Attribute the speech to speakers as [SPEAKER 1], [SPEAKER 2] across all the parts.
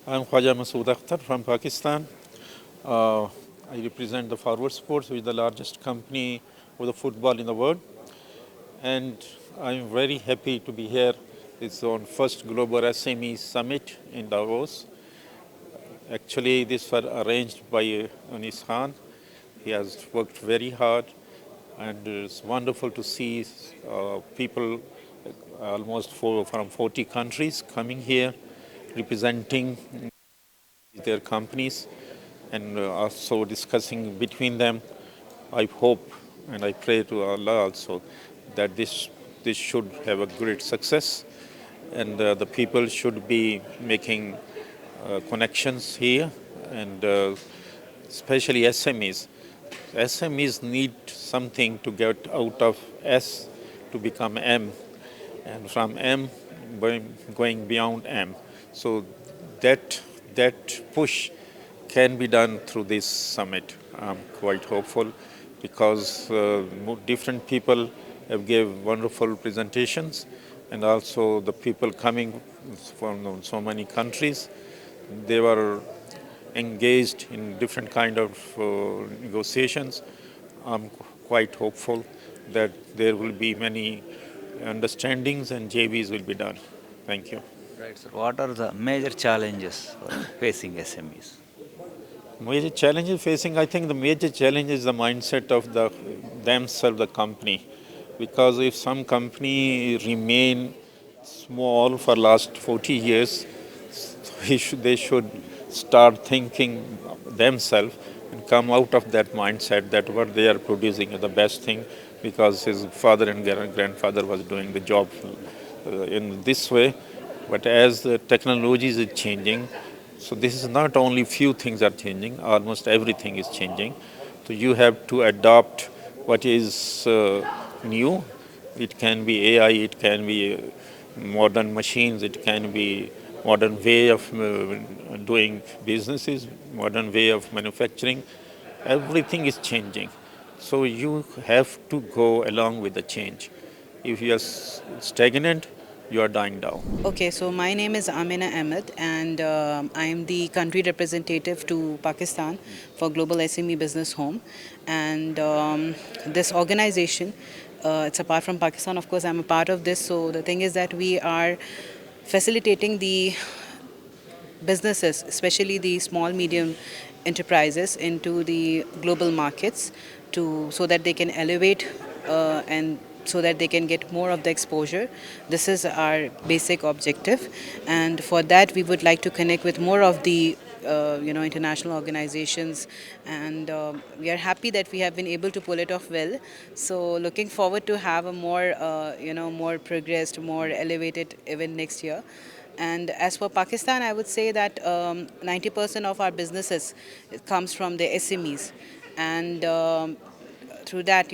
[SPEAKER 1] I'm Khwaja Masood Akhtar from Pakistan. Uh, I represent the Forward Sports, which is the largest company for the football in the world. And I'm very happy to be here. It's on first Global SME Summit in Davos. Actually, this was arranged by Anis Khan. He has worked very hard, and it's wonderful to see people from 40 countries coming here representing their companies and also discussing between them. I hope and I pray to Allah also that this should have a great success, and the people should be making connections here, and especially SMEs. SMEs need something to get out of S to become M, and from M going beyond M. So that that push can be done through this summit. I'm quite hopeful because different people have gave wonderful presentations, and also the people coming from so many countries, they were engaged in different kind of negotiations. I'm quite hopeful that there will be many understandings and JVs will be done. Thank you.
[SPEAKER 2] Right, sir. What are the major challenges facing SMEs?
[SPEAKER 1] Major challenges facing, I think the major challenge is the mindset of the themselves, the company. Because if some company remain small for last 40 years, they should start thinking themselves and come out of that mindset that what they are producing is the best thing because his father and grandfather was doing the job in this way. But as the technologies is changing, so this is not only few things are changing, almost everything is changing. So you have to adopt what is new. It can be AI, it can be modern machines, it can be modern way of doing businesses, modern way of manufacturing. Everything is changing. So you have to go along with the change. If you are stagnant, you are dying down.
[SPEAKER 3] Okay, so my name is Amina Ahmed, and I am the country representative to Pakistan for Global SME Business Home. And this organization, it's apart from Pakistan, of course, I'm a part of this. So the thing is that we are facilitating the businesses, especially the small medium enterprises, into the global markets to so that they can elevate and so that they can get more of the exposure. This is our basic objective, and for that we would like to connect with more of the international organizations, and we are happy that we have been able to pull it off well. So looking forward to have a more more progressed, more elevated event next year. And as for Pakistan, I would say that 90% of our businesses comes from the SMEs, and through that,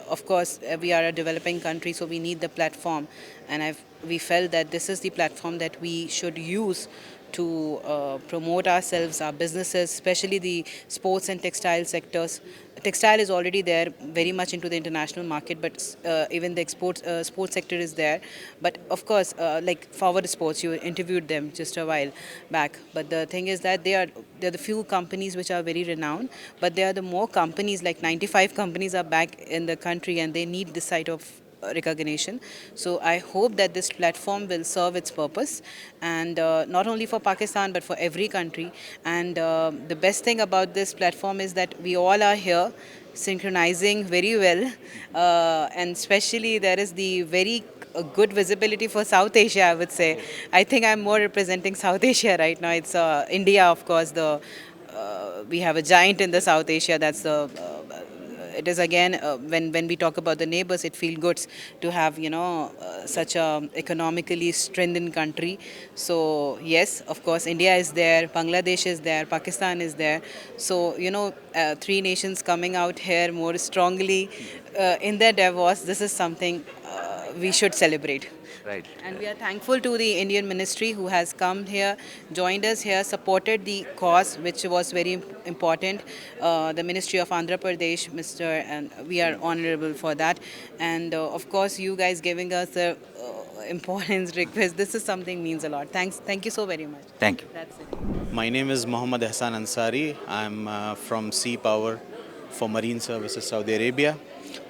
[SPEAKER 3] of course, we are a developing country, so we need the platform, and we felt that this is the platform that we should use to promote ourselves, our businesses, especially the sports and textile sectors. Textile is already there, very much into the international market, but even the sports sector is there. But of course, like Forward Sports, you interviewed them just a while back. But the thing is that they're the few companies which are very renowned, but there are the more companies, like 95 companies are back in the country, and they need this side of recognition. So I hope that this platform will serve its purpose, and not only for Pakistan but for every country. And the best thing about this platform is that we all are here synchronizing very well, and especially there is the very good visibility for South Asia, I would say. I think I'm more representing South Asia right now. It's India, of course. The We have a giant in the South Asia. That's the it is again, when we talk about the neighbors, it feels good to have such a economically strengthened country. So yes, of course, India is there, Bangladesh is there, Pakistan is there. So three nations coming out here more strongly in their Davos. This is something we should celebrate.
[SPEAKER 2] Right.
[SPEAKER 3] And we are thankful to the Indian ministry who has come here, joined us here, supported the cause, which was very important. The Ministry of Andhra Pradesh, and we are honorable for that. And of course, you guys giving us the importance request. This is something means a lot. Thank you so very much.
[SPEAKER 2] Thank you.
[SPEAKER 3] That's it.
[SPEAKER 4] My name is Mohammad Hassan Ansari. I'm from Sea Power for Marine Services Saudi Arabia.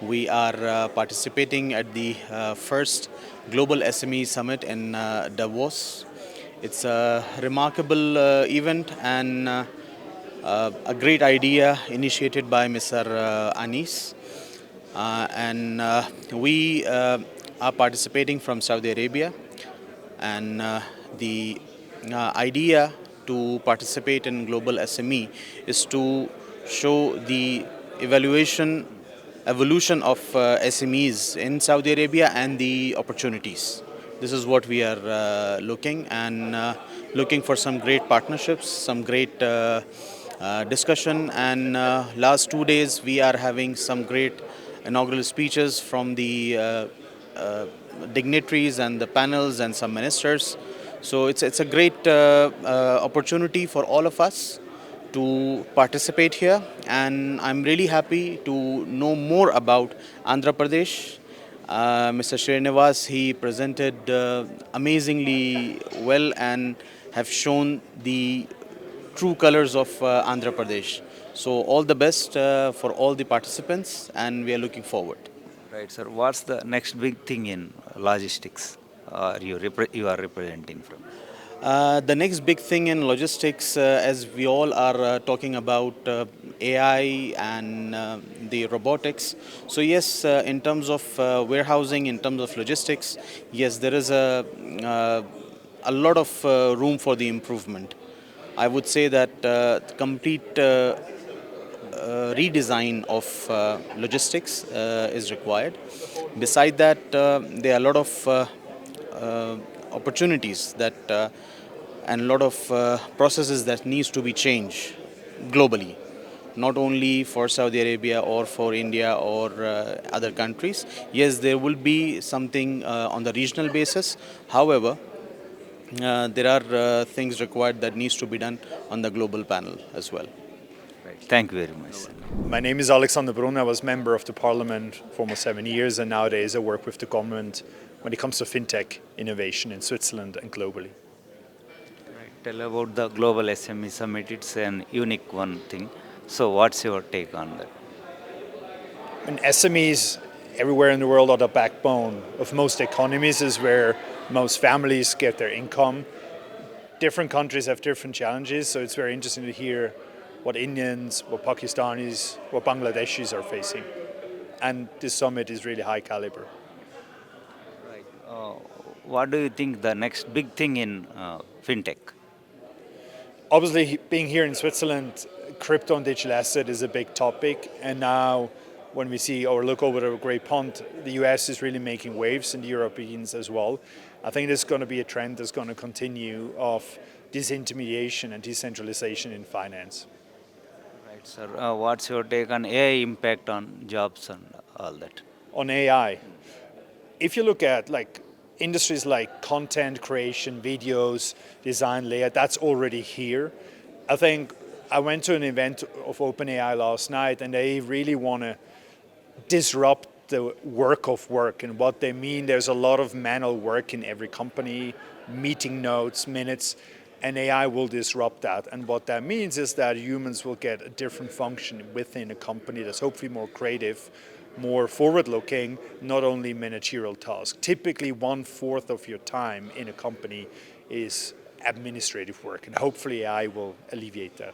[SPEAKER 4] We are participating at the first Global SME Summit in Davos. It's a remarkable event and a great idea initiated by Mr. Anis. And we are participating from Saudi Arabia, and the idea to participate in global SME is to show the evolution of SMEs in Saudi Arabia and the opportunities. This is what we are looking for some great partnerships, some great discussion. And last 2 days we are having some great inaugural speeches from the dignitaries and the panels and some ministers. So it's a great opportunity for all of us to participate here, and I'm really happy to know more about Andhra Pradesh. Mr. Srinivas, he presented amazingly well and have shown the true colors of Andhra Pradesh. So all the best for all the participants, and we are looking forward.
[SPEAKER 2] Right, sir. What's the next big thing in logistics you are representing from?
[SPEAKER 4] The next big thing in logistics, as we all are talking about AI and the robotics. So yes, in terms of warehousing, in terms of logistics, yes, there is a lot of room for the improvement. I would say that complete redesign of logistics is required. Beside that, there are a lot of opportunities that and a lot of processes that needs to be changed globally, not only for Saudi Arabia or for India or other countries. Yes, there will be something on the regional basis. However, there are things required that needs to be done on the global panel as well.
[SPEAKER 2] Right. Thank you very much, sir.
[SPEAKER 5] My name is Alexander Brunn. I was member of the parliament for almost 7 years, and nowadays I work with the government when it comes to fintech innovation in Switzerland and globally.
[SPEAKER 2] Right. Tell about the Global SME Summit. It's an unique one thing. So what's your take on that?
[SPEAKER 5] And SMEs everywhere in the world are the backbone of most economies, is where most families get their income. Different countries have different challenges, so it's very interesting to hear what Indians, what Pakistanis, what Bangladeshis are facing. And this summit is really high caliber.
[SPEAKER 2] Right. What do you think the next big thing in fintech?
[SPEAKER 5] Obviously, being here in Switzerland, crypto and digital asset is a big topic. And now when we see or look over the Great Pond, the US is really making waves, and the Europeans as well. I think there's going to be a trend that's going to continue of disintermediation and decentralization in finance.
[SPEAKER 2] Right, sir. What's your take on AI impact on jobs and all that?
[SPEAKER 5] On AI, if you look at like industries like content creation, videos, design, layout, that's already here. I think I went to an event of OpenAI last night, and they really want to disrupt the work of work. And what they mean, there's a lot of manual work in every company, meeting notes, minutes, and AI will disrupt that. And what that means is that humans will get a different function within a company that's hopefully more creative, more forward-looking, not only managerial tasks. Typically, 1/4 of your time in a company is administrative work, and hopefully AI will alleviate that.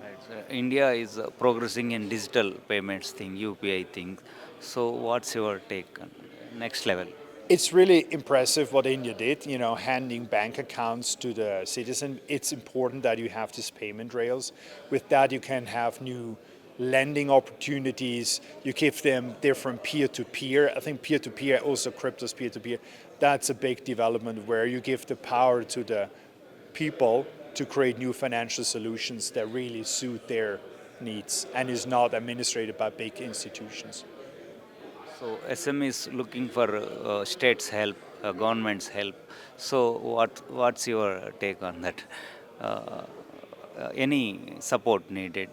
[SPEAKER 2] Right, sir. India is progressing in digital payments thing, UPI thing. So what's your take on next level?
[SPEAKER 5] It's really impressive what India did, handing bank accounts to the citizen. It's important that you have these payment rails. With that, you can have new lending opportunities. You give them different peer-to-peer. I think peer-to-peer, also crypto's peer-to-peer, that's a big development where you give the power to the people to create new financial solutions that really suit their needs and is not administrated by big institutions.
[SPEAKER 2] So SME is looking for states' help, government's help. So what's your take on that? Any support needed?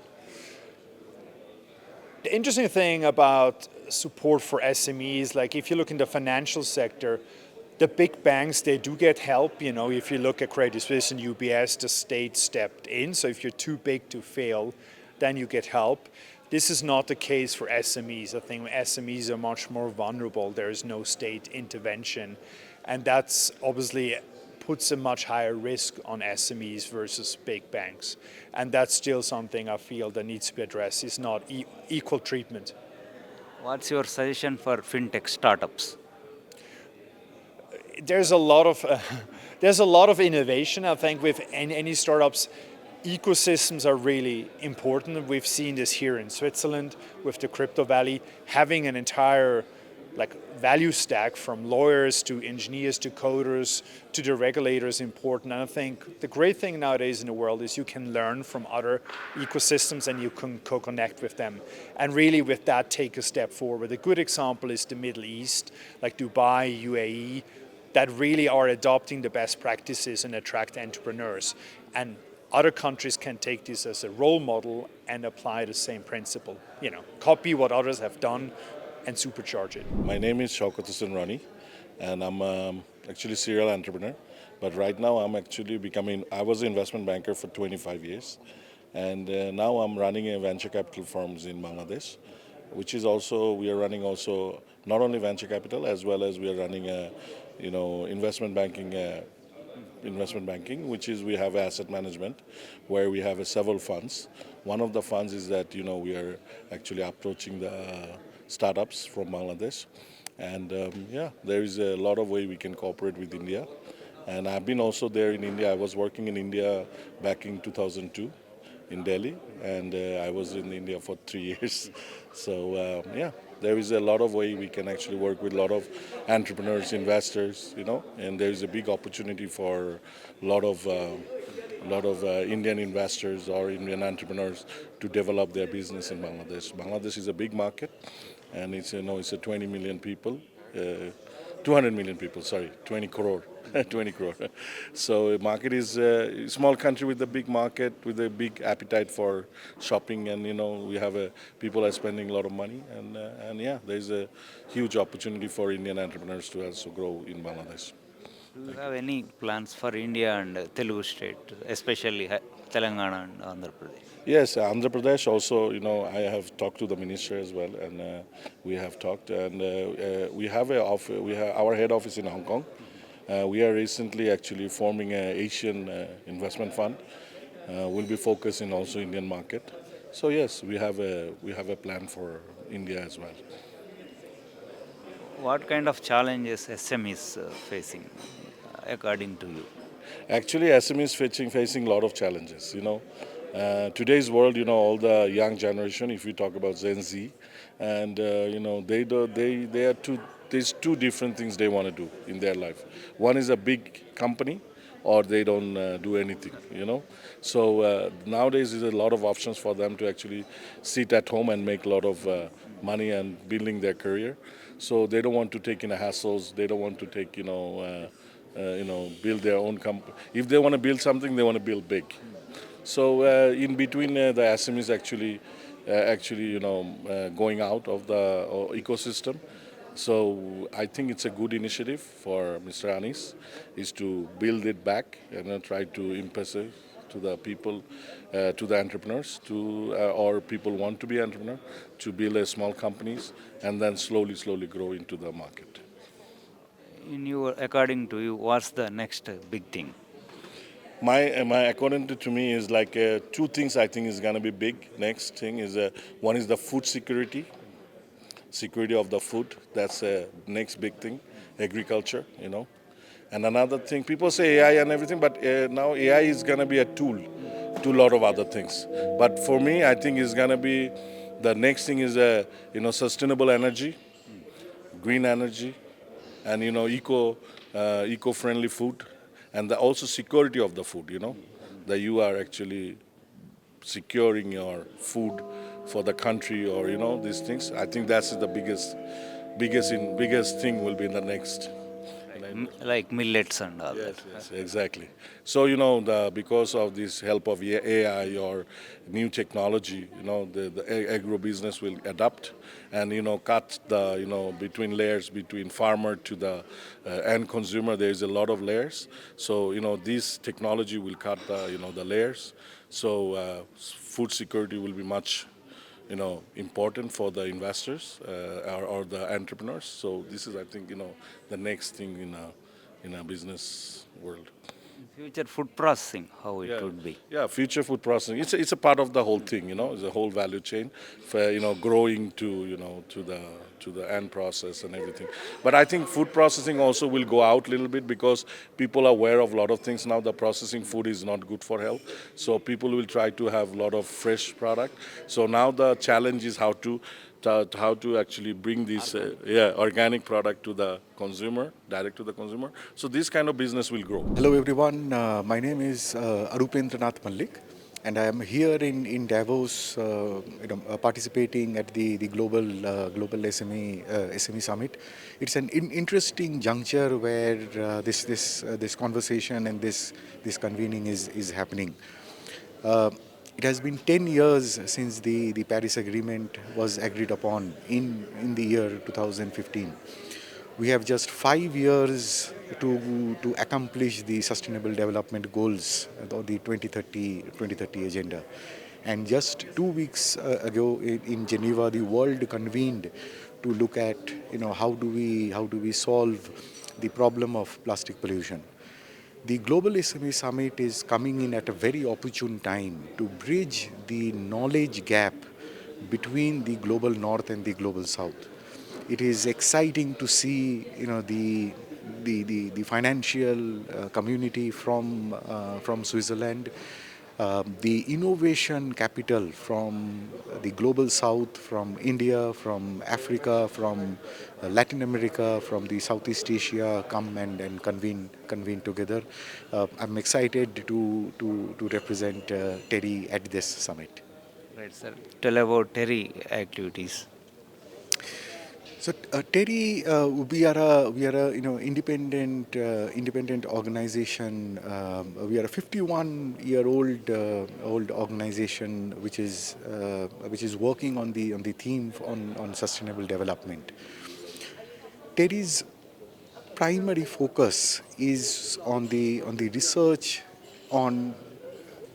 [SPEAKER 5] The interesting thing about support for SMEs, like if you look in the financial sector, The big banks, they do get help. You know, if you look at Credit Suisse and UBS, the state stepped in. So if you're too big to fail, then you get help. This is not the case for SMEs. I think SMEs are much more vulnerable. There is no state intervention. And that's obviously puts a much higher risk on SMEs versus big banks. And that's still something I feel that needs to be addressed. It's not equal treatment.
[SPEAKER 2] What's your suggestion for fintech startups?
[SPEAKER 5] There's a lot of there's a lot of innovation. I think with any startups, ecosystems are really important. We've seen this here in Switzerland with the Crypto Valley, having an entire value stack from lawyers to engineers to coders to the regulators important. And I think the great thing nowadays in the world is you can learn from other ecosystems and you can co-connect with them. And really with that, take a step forward. A good example is the Middle East, like Dubai, UAE, that really are adopting the best practices and attract entrepreneurs. And other countries can take this as a role model and apply the same principle. You know, copy what others have done and supercharge it.
[SPEAKER 6] My name is Shaukat Hussain Rani, and I'm actually a serial entrepreneur. But right now, I was an investment banker for 25 years, and now I'm running a venture capital firms in Bangladesh, which is also, we are running also not only venture capital, as well as we are running a, investment banking, which is we have asset management, where we have several funds. One of the funds is that, we are actually approaching the startups from Bangladesh. And there is a lot of way we can cooperate with India. And I've been also there in India. I was working in India back in 2002 in Delhi, and I was in India for 3 years. So there is a lot of way we can actually work with a lot of entrepreneurs, investors, and there is a big opportunity for a lot of Indian investors or Indian entrepreneurs to develop their business in Bangladesh. Bangladesh is a big market, and it's a 20 million people, 200 million people, sorry, 20 crore. 20 crore. So the market is a small country with a big market, with a big appetite for shopping, and we have people are spending a lot of money, and there's a huge opportunity for Indian entrepreneurs to also grow in Bangladesh.
[SPEAKER 2] Do you have any plans for India and Telugu state, especially Telangana and Andhra Pradesh?
[SPEAKER 6] Yes, Andhra Pradesh also, I have talked to the minister as well, and we have talked, and we have our head office in Hong Kong. We are recently actually forming an Asian investment fund. We'll be focusing also Indian market. So yes, we have a plan for India as well.
[SPEAKER 2] What kind of challenges SMEs facing, according to you?
[SPEAKER 6] Actually, SMEs facing a lot of challenges. Today's world, all the young generation, if you talk about Gen Z, and there's two different things they want to do in their life. One is a big company, or they don't do anything. So nowadays there's a lot of options for them to actually sit at home and make a lot of money and building their career. So they don't want to take in hassles. They don't want to take build their own company. If they want to build something, they want to build big. So in between the SMEs actually going out of the ecosystem. So I think it's a good initiative for Mr. Anis is to build it back and try to impress it to the people, to the entrepreneurs, or people want to be entrepreneur, to build small companies and then slowly grow into the market.
[SPEAKER 2] According to you, what's the next big thing?
[SPEAKER 6] My according to me is like two things I think is going to be big. Next thing is one is the food security of the food. That's the next big thing. Agriculture, And another thing, people say AI and everything, but now AI is going to be a tool to a lot of other things. But for me, I think it's going to be the next thing is sustainable energy, green energy, and eco-friendly food. And also security of the food, that you are actually securing your food for the country, or these things. I think that's the biggest thing will be in the
[SPEAKER 2] like millets and all
[SPEAKER 6] Yes,
[SPEAKER 2] that.
[SPEAKER 6] yes, exactly. So because of this help of AI or new technology, the agro business will adapt and cut the between layers between farmer to the end consumer. There is a lot of layers. So this technology will cut the the layers. So food security will be much important for the investors or the entrepreneurs. So this is, I think, the next thing in a business world.
[SPEAKER 2] In future, food processing, how it
[SPEAKER 6] Yeah,
[SPEAKER 2] would be.
[SPEAKER 6] yeah. Future food processing. It's a part of the whole thing. It's a whole value chain, for, growing to to the end process and everything. But I think food processing also will go out a little bit because people are aware of a lot of things now. The processing food is not good for health, so people will try to have a lot of fresh product. So now the challenge is how to actually bring this organic product to the consumer, direct to the consumer. So this kind of business will grow.
[SPEAKER 7] Hello everyone, my name is Arupendranath Mallik and I am here in Davos participating at the global SME Summit. It's an interesting juncture where this conversation and this convening is happening. Uh, it has been 10 years since the Paris Agreement was agreed upon in the year 2015. We have just 5 years to accomplish the Sustainable Development Goals or the 2030 agenda. And just 2 weeks ago in Geneva, the world convened to look at how do we solve the problem of plastic pollution. The Global SME Summit is coming in at a very opportune time to bridge the knowledge gap between the global north and the global south. It is exciting to see the financial community from Switzerland, the innovation capital from the global south, from India, from Africa, from Latin America, from the Southeast Asia come and convene together. I'm excited to represent Terry at this summit.
[SPEAKER 2] Right, sir. Tell about Terry activities.
[SPEAKER 7] So Terry, we are a independent organization. We are a 51-year-old organization which is working on the theme on sustainable development. Terry's primary focus is on the research on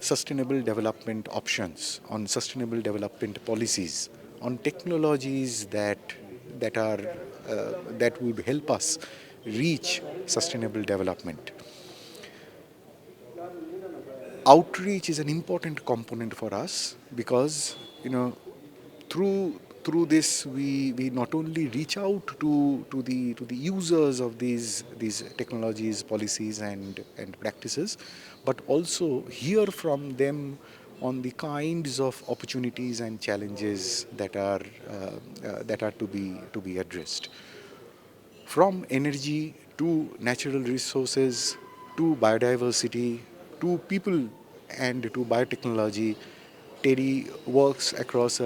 [SPEAKER 7] sustainable development options, on sustainable development policies, on technologies that would help us reach sustainable development. Outreach is an important component for us because through this we not only reach out to the users of these technologies, policies and practices, but also hear from them on the kinds of opportunities and challenges that are to be addressed. From energy to natural resources to biodiversity to people and to biotechnology, Terry works across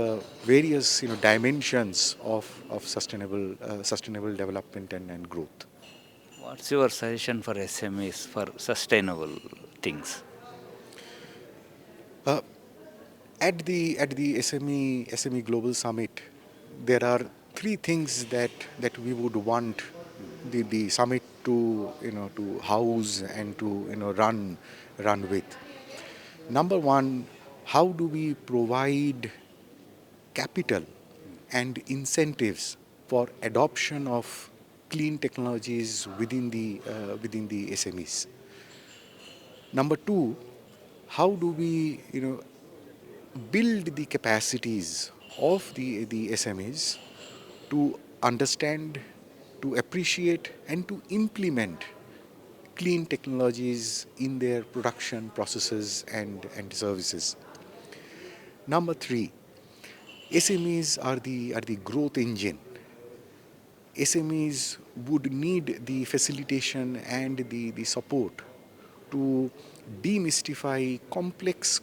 [SPEAKER 7] various dimensions of sustainable development and growth.
[SPEAKER 2] What's your suggestion for SMEs for sustainable things?
[SPEAKER 7] Uh, at the SME Global Summit, there are three things that we would want the summit to house and to run with. Number one, how do we provide capital and incentives for adoption of clean technologies within the SMEs? Number two, how do we build the capacities of the SMEs to understand, to appreciate, and to implement clean technologies in their production processes and services? Number three, SMEs are the growth engine. SMEs would need the facilitation and the support to demystify complex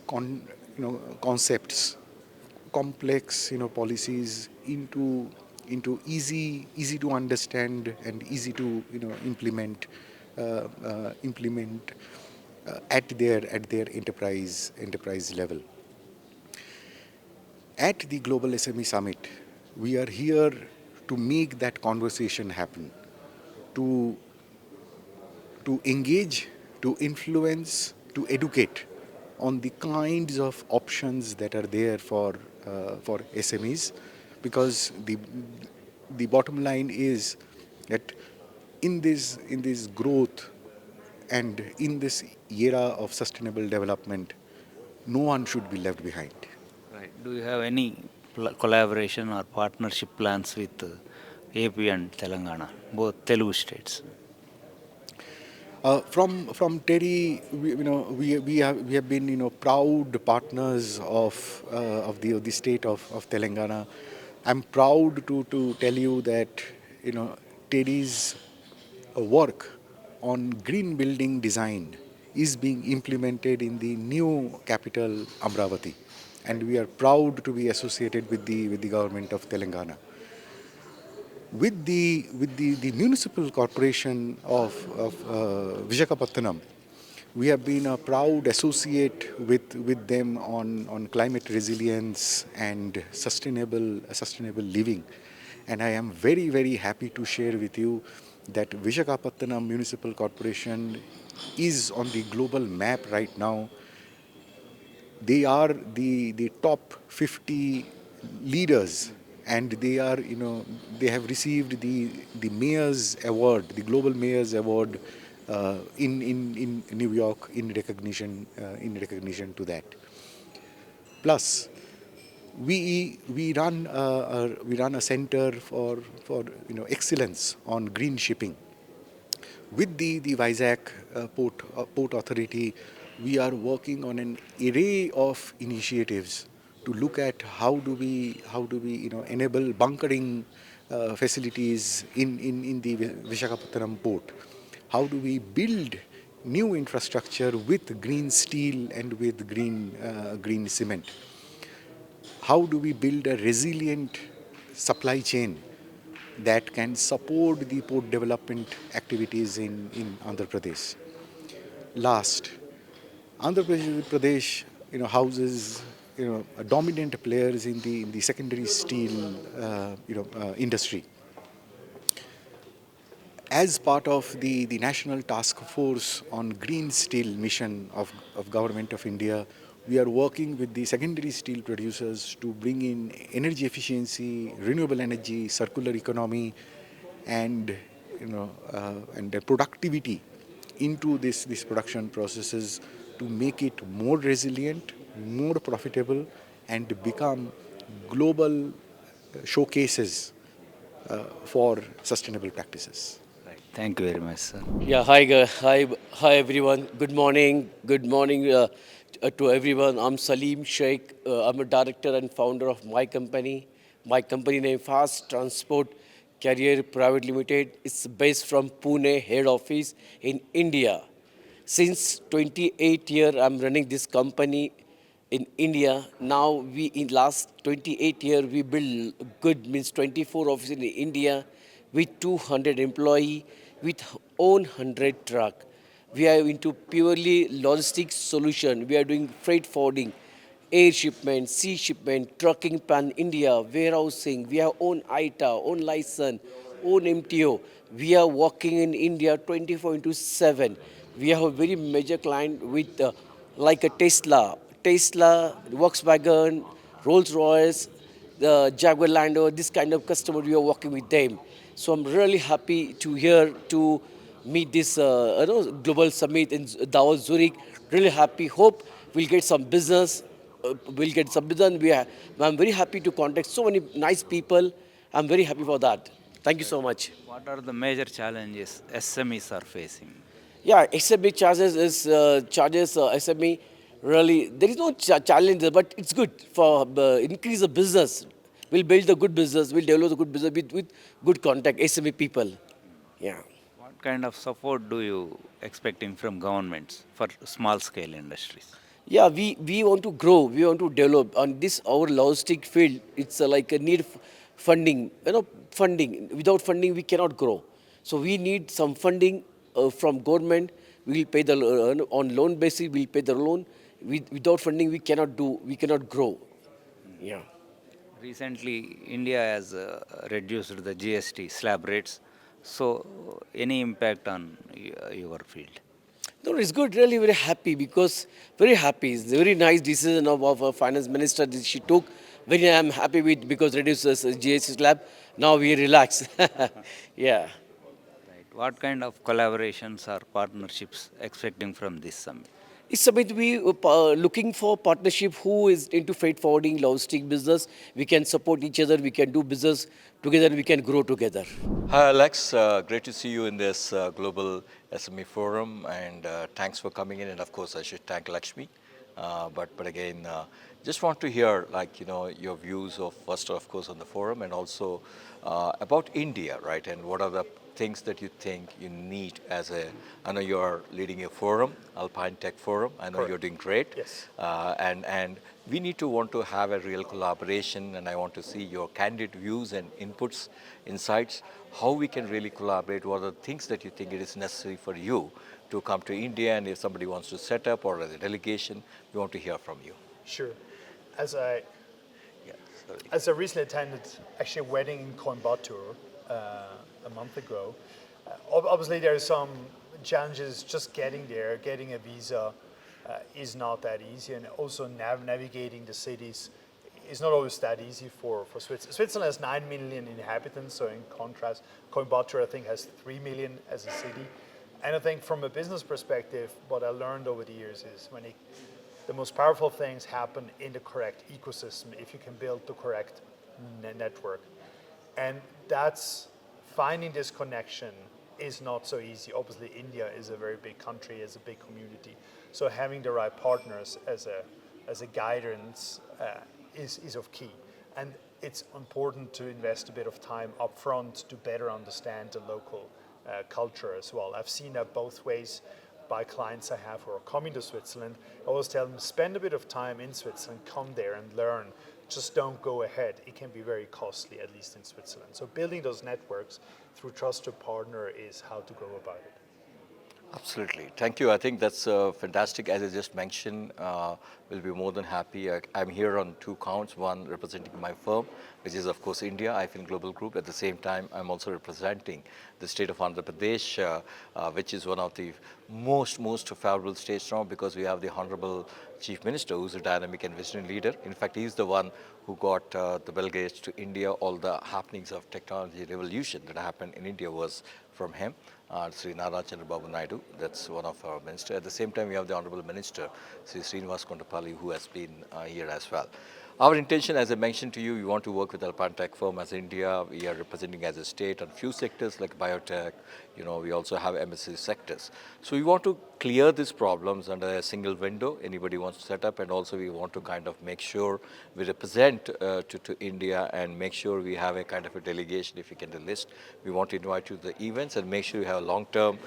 [SPEAKER 7] concepts, complex policies into easy to understand and easy to implement at their enterprise level. At the Global SME Summit, we are here to make that conversation happen, to engage, to influence, to educate on the kinds of options that are there for SMEs, because the bottom line is that in this growth and in this era of sustainable development, no one should be left behind.
[SPEAKER 2] Right. Do you have any collaboration or partnership plans with AP and Telangana, both Telugu states?
[SPEAKER 7] From Terry, we have been proud partners of the state of Telangana. I'm proud to tell you that Terry's work on green building design is being implemented in the new capital Amravati, and we are proud to be associated with the government of Telangana. With the municipal corporation of Visakhapatnam, we have been a proud associate with them on climate resilience and sustainable living. And I am very, very happy to share with you that Visakhapatnam Municipal Corporation is on the global map right now. They are the top 50 leaders, and they have received the mayor's award, the global mayor's award, in New York, in recognition to that. Plus, we run a center for excellence on green shipping. With the Vizag Port Authority, we are working on an array of initiatives to look at how do we enable bunkering facilities in the Visakhapatnam port. How do we build new infrastructure with green steel and with green cement? How do we build a resilient supply chain that can support the port development activities in Andhra Pradesh? Last, Andhra Pradesh, houses, dominant players in the secondary steel, industry. As part of the National Task Force on Green Steel mission of Government of India, we are working with the secondary steel producers to bring in energy efficiency, renewable energy, circular economy, and and the productivity into this production processes to make it more resilient, more profitable, and become global showcases for sustainable practices.
[SPEAKER 2] Right. Thank you very much, sir.
[SPEAKER 8] Yeah, hi everyone. Good morning to everyone. I'm Salim Sheikh. I'm a director and founder of my company. My company name Fast Transport Carrier Private Limited. It's based from Pune head office in India. Since 28 year, I'm running this company in India. Now we in last 28 year we build good means 24 offices in India with 200 employee with own 100 truck. We are into purely logistics solution. We are doing freight forwarding, air shipment, sea shipment, trucking pan India, warehousing. We have own ITA, own license, own MTO. We are working in India 24 into 7. We have a very major client with like a Tesla, Volkswagen, Rolls Royce, the Jaguar Land Rover, this kind of customer we are working with them. So I'm really happy to here to meet this global summit in Davos, Zurich. Really happy. Hope we'll get some business. We'll get some business. I'm very happy to contact so many nice people. I'm very happy for that. Thank you so much.
[SPEAKER 2] What are the major challenges SMEs are facing?
[SPEAKER 8] Yeah, SME charges SME really there is no challenge, but it's good for increase the business. We'll build the good business. We'll develop the good business with good contact SME people. Yeah.
[SPEAKER 2] What kind of support do you expecting from governments for small scale industries?
[SPEAKER 8] Yeah, we want to grow, we want to develop. On this, our logistic field, it's like a need funding. funding. Without funding, we cannot grow. So we need some funding from government. We will pay the on loan basis. We'll pay the loan. Without funding, we cannot grow. Yeah.
[SPEAKER 2] Recently, India has reduced the GST slab rates. So, any impact on your field?
[SPEAKER 8] No, it's good. Really, very happy because very happy. It's a very nice decision of a finance minister that she took. Very, I'm happy with because reduces GST slab. Now we relax. Yeah.
[SPEAKER 2] Right. What kind of collaborations or partnerships expecting from this summit?
[SPEAKER 8] It's something we looking for partnership who is into freight forwarding, logistic business. We can support each other. We can do business together. We can grow together.
[SPEAKER 9] Hi Alex, great to see you in this global SME forum, and thanks for coming in. And of course, I should thank Lakshmi. But again, just want to hear your views of first, of course, on the forum, and also about India, right? And what are the things that you think you need as a? I know you are leading a forum, Alpine Tech Forum. I know
[SPEAKER 5] Correct.
[SPEAKER 9] you're doing great.
[SPEAKER 5] Yes.
[SPEAKER 9] And we need to want to have a real collaboration, and I want to see your candid views and inputs, insights, how we can really collaborate. What are the things that you think it is necessary for you to come to India, and if somebody wants to set up or as a delegation, we want to hear from you.
[SPEAKER 5] Sure. As I
[SPEAKER 9] Yeah, sorry.
[SPEAKER 5] As I recently attended actually a wedding in Coimbatore a month ago, obviously there are some challenges just getting there. Getting a visa is not that easy, and also navigating the cities is not always that easy for Switzerland. Switzerland has 9 million inhabitants, so in contrast, Coimbatore I think has 3 million as a city. And I think from a business perspective, what I learned over the years is the most powerful things happen in the correct ecosystem if you can build the correct network. And that's finding this connection is not so easy. Obviously, India is a very big country, is a big community. So having the right partners as a guidance is of key. And it's important to invest a bit of time up front to better understand the local culture as well. I've seen that both ways by clients I have who are coming to Switzerland. I always tell them, spend a bit of time in Switzerland, come there and learn. Just don't go ahead. It can be very costly, at least in Switzerland. So building those networks through trusted partner is how to go about it.
[SPEAKER 9] Absolutely. Thank you. I think that's fantastic. As I just mentioned, we'll be more than happy. I'm here on two counts. One, representing my firm, which is, of course, India, IFIN Global Group. At the same time, I'm also representing the state of Andhra Pradesh, which is one of the most favorable states now, because we have the Honorable Chief Minister, who's a dynamic and visionary leader. In fact, he's the one who got the Bill Gates to India. All the happenings of technology revolution that happened in India was from him. Sri Nara Chandrababu Naidu, that's one of our ministers. At the same time, we have the Honorable Minister, Sri Srinivas Kontapalli, who has been here as well. Our intention, as I mentioned to you, we want to work with Alpine Tech Firm as India. We are representing as a state on few sectors like biotech. We also have MSc sectors. So we want to clear these problems under a single window. Anybody wants to set up, and also we want to kind of make sure we represent to India and make sure we have a kind of a delegation. If you can list, we want to invite you to the events and make sure you have long-term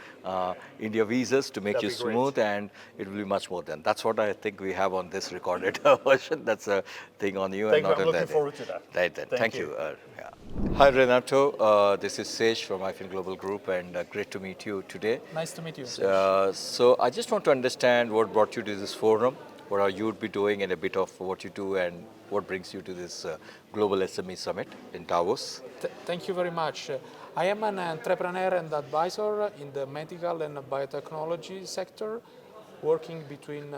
[SPEAKER 9] India visas to make
[SPEAKER 5] That'd
[SPEAKER 9] you
[SPEAKER 5] be great.
[SPEAKER 9] smooth, and it will be much more than. That's what I think we have on this recorded version. That's a thing on you.
[SPEAKER 5] Thank
[SPEAKER 9] and
[SPEAKER 5] you.
[SPEAKER 9] not
[SPEAKER 5] I'm
[SPEAKER 9] on
[SPEAKER 5] looking
[SPEAKER 9] that.
[SPEAKER 5] forward to that.
[SPEAKER 9] Right then.
[SPEAKER 5] Thank
[SPEAKER 9] Thank
[SPEAKER 5] you.
[SPEAKER 9] you. Yeah. Hi Renato, this is Sej from IFIN Global Group, and great to meet you today.
[SPEAKER 10] Nice to meet you.
[SPEAKER 9] So I just want to understand what brought you to this forum, what are you would be doing, and a bit of what you do, and what brings you to this Global SME Summit in Davos.
[SPEAKER 10] Thank you very much. I am an entrepreneur and advisor in the medical and biotechnology sector, working between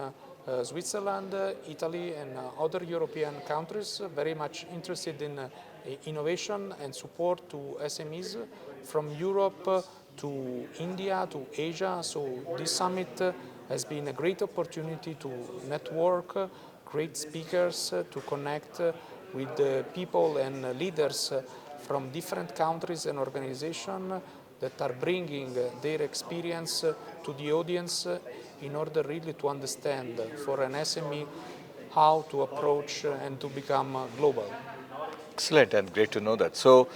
[SPEAKER 10] Switzerland, Italy, and other European countries, very much interested in innovation and support to SMEs from Europe to India to Asia. So this summit has been a great opportunity to network, great speakers, to connect with people and leaders from different countries and organizations that are bringing their experience to the audience in order really to understand for an SME how to approach and to become global.
[SPEAKER 9] Excellent, and great to know that. So,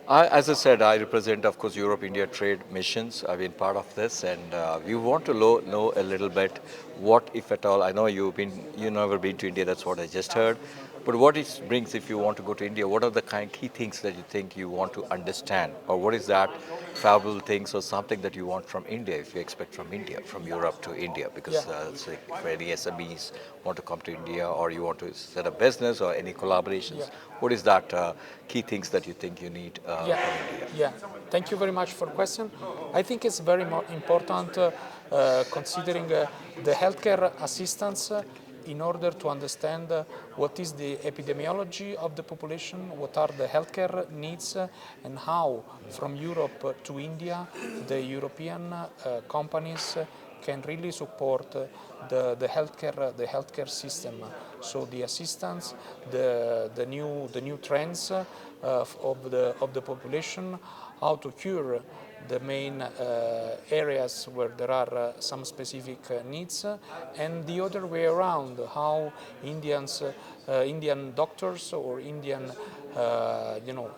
[SPEAKER 9] as I said, I represent, of course, Europe-India trade missions. I've been part of this, and we want to know a little bit what, if at all, I know you've never been to India, that's what I just heard, but what it brings if you want to go to India, what are the key things that you think you want to understand, or what is that favorable things or something that you want from India, if you expect from India, from Europe to India, because it's like if any SMEs want to come to India, or you want to set up business or any collaborations, what is that key things that you think you need from India?
[SPEAKER 10] Yeah, thank you very much for the question. I think it's very important considering the healthcare assistance in order to understand what is the epidemiology of the population, what are the healthcare needs, and how from Europe to India the European companies can really support the healthcare system. So the assistance, the new trends of the population, how to cure the main areas where there are some specific needs, and the other way around, how Indian doctors or Indian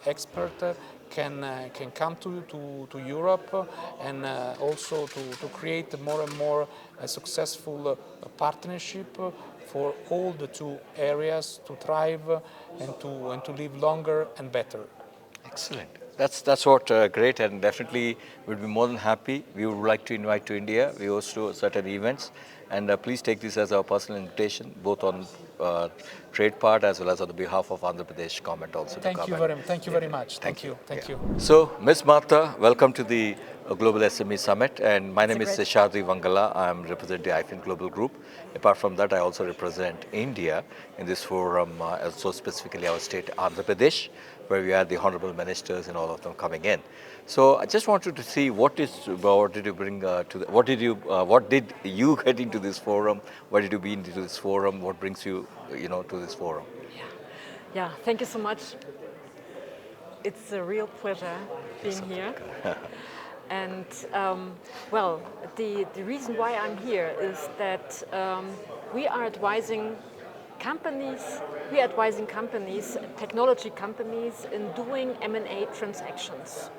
[SPEAKER 10] expert can come to Europe, and also to create more and more a successful partnership for all the two areas to thrive and to live longer and better.
[SPEAKER 9] Excellent. That's what great, and definitely we'd be more than happy. We would like to invite to India. We host to certain events, and please take this as our personal invitation, both on trade part as well as on the behalf of Andhra Pradesh government also.
[SPEAKER 10] Thank you very much. Thank you.
[SPEAKER 9] So, Ms. Martha, welcome to the Global SME Summit, and my name is Seshadri Vangala. I'm representing IFIN Global Group. Apart from that, I also represent India in this forum, also specifically our state Andhra Pradesh, where we had the honorable ministers and all of them coming in. So I just wanted to see what did you bring what did you get into this forum? Why did you be into this forum? What brings you, to this forum?
[SPEAKER 11] Yeah, thank you so much. It's a real pleasure being here. And well, the reason why I'm here is that we are advising companies, technology companies, in doing M&A transactions.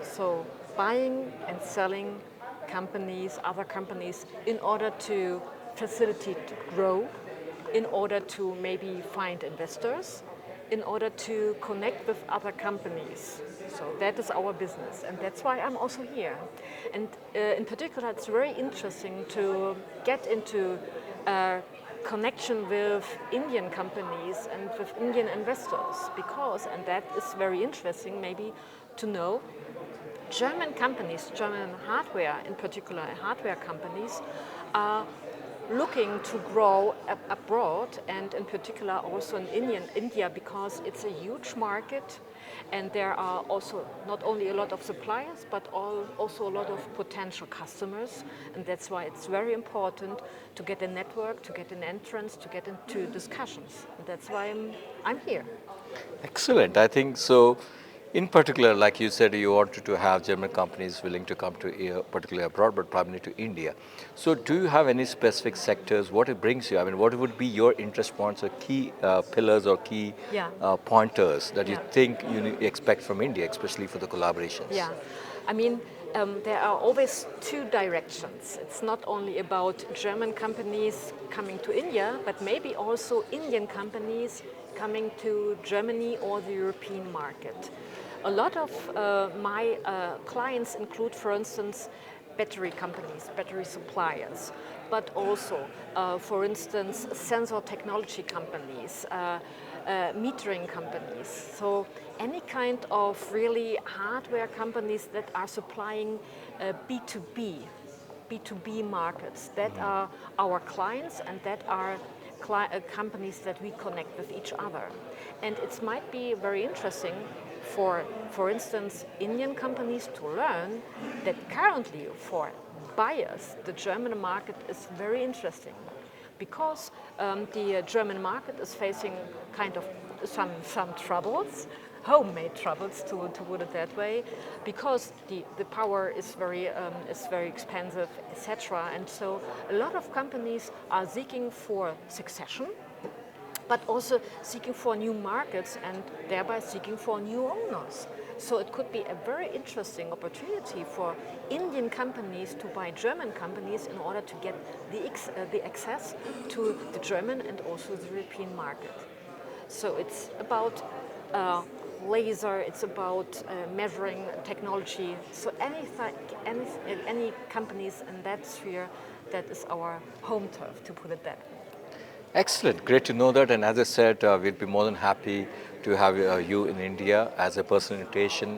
[SPEAKER 11] So buying and selling companies, other companies, in order to facilitate growth, in order to maybe find investors, in order to connect with other companies. So that is our business, and that's why I'm also here. And in particular, it's very interesting to get into connection with Indian companies and with Indian investors, because, and that is very interesting maybe to know, German companies, German hardware, in particular hardware companies, are looking to grow abroad, and in particular also in India, because it's a huge market, and there are also not only a lot of suppliers, but also a lot of potential customers, and that's why it's very important to get a network, to get an entrance, to get into discussions. And that's why I'm here.
[SPEAKER 9] Excellent. I think so. In particular, like you said, you wanted to have German companies willing to come to particularly abroad, but primarily to India. So do you have any specific sectors? What it brings you? I mean, what would be your interest points or key pillars or key pointers that you think you expect from India, especially for the collaborations?
[SPEAKER 11] Yeah, I mean, there are always two directions. It's not only about German companies coming to India, but maybe also Indian companies coming to Germany or the European market. A lot of my clients include, for instance, battery companies, battery suppliers, but also, for instance, sensor technology companies, metering companies. So any kind of really hardware companies that are supplying B2B markets, that are our clients, and that are companies that we connect with each other. And it might be very interesting for instance, Indian companies to learn that currently for buyers, the German market is very interesting, because the German market is facing kind of some troubles, homemade troubles, to put it that way, because the power is very expensive, etc. And so a lot of companies are seeking for succession, but also seeking for new markets and thereby seeking for new owners. So it could be a very interesting opportunity for Indian companies to buy German companies in order to get the access to the German and also the European market. So it's about laser, it's about measuring technology. So any companies in that sphere, that is our home turf, to put it that way.
[SPEAKER 9] Excellent. Great to know that. And as I said, we'll be more than happy to have you in India as a personal invitation.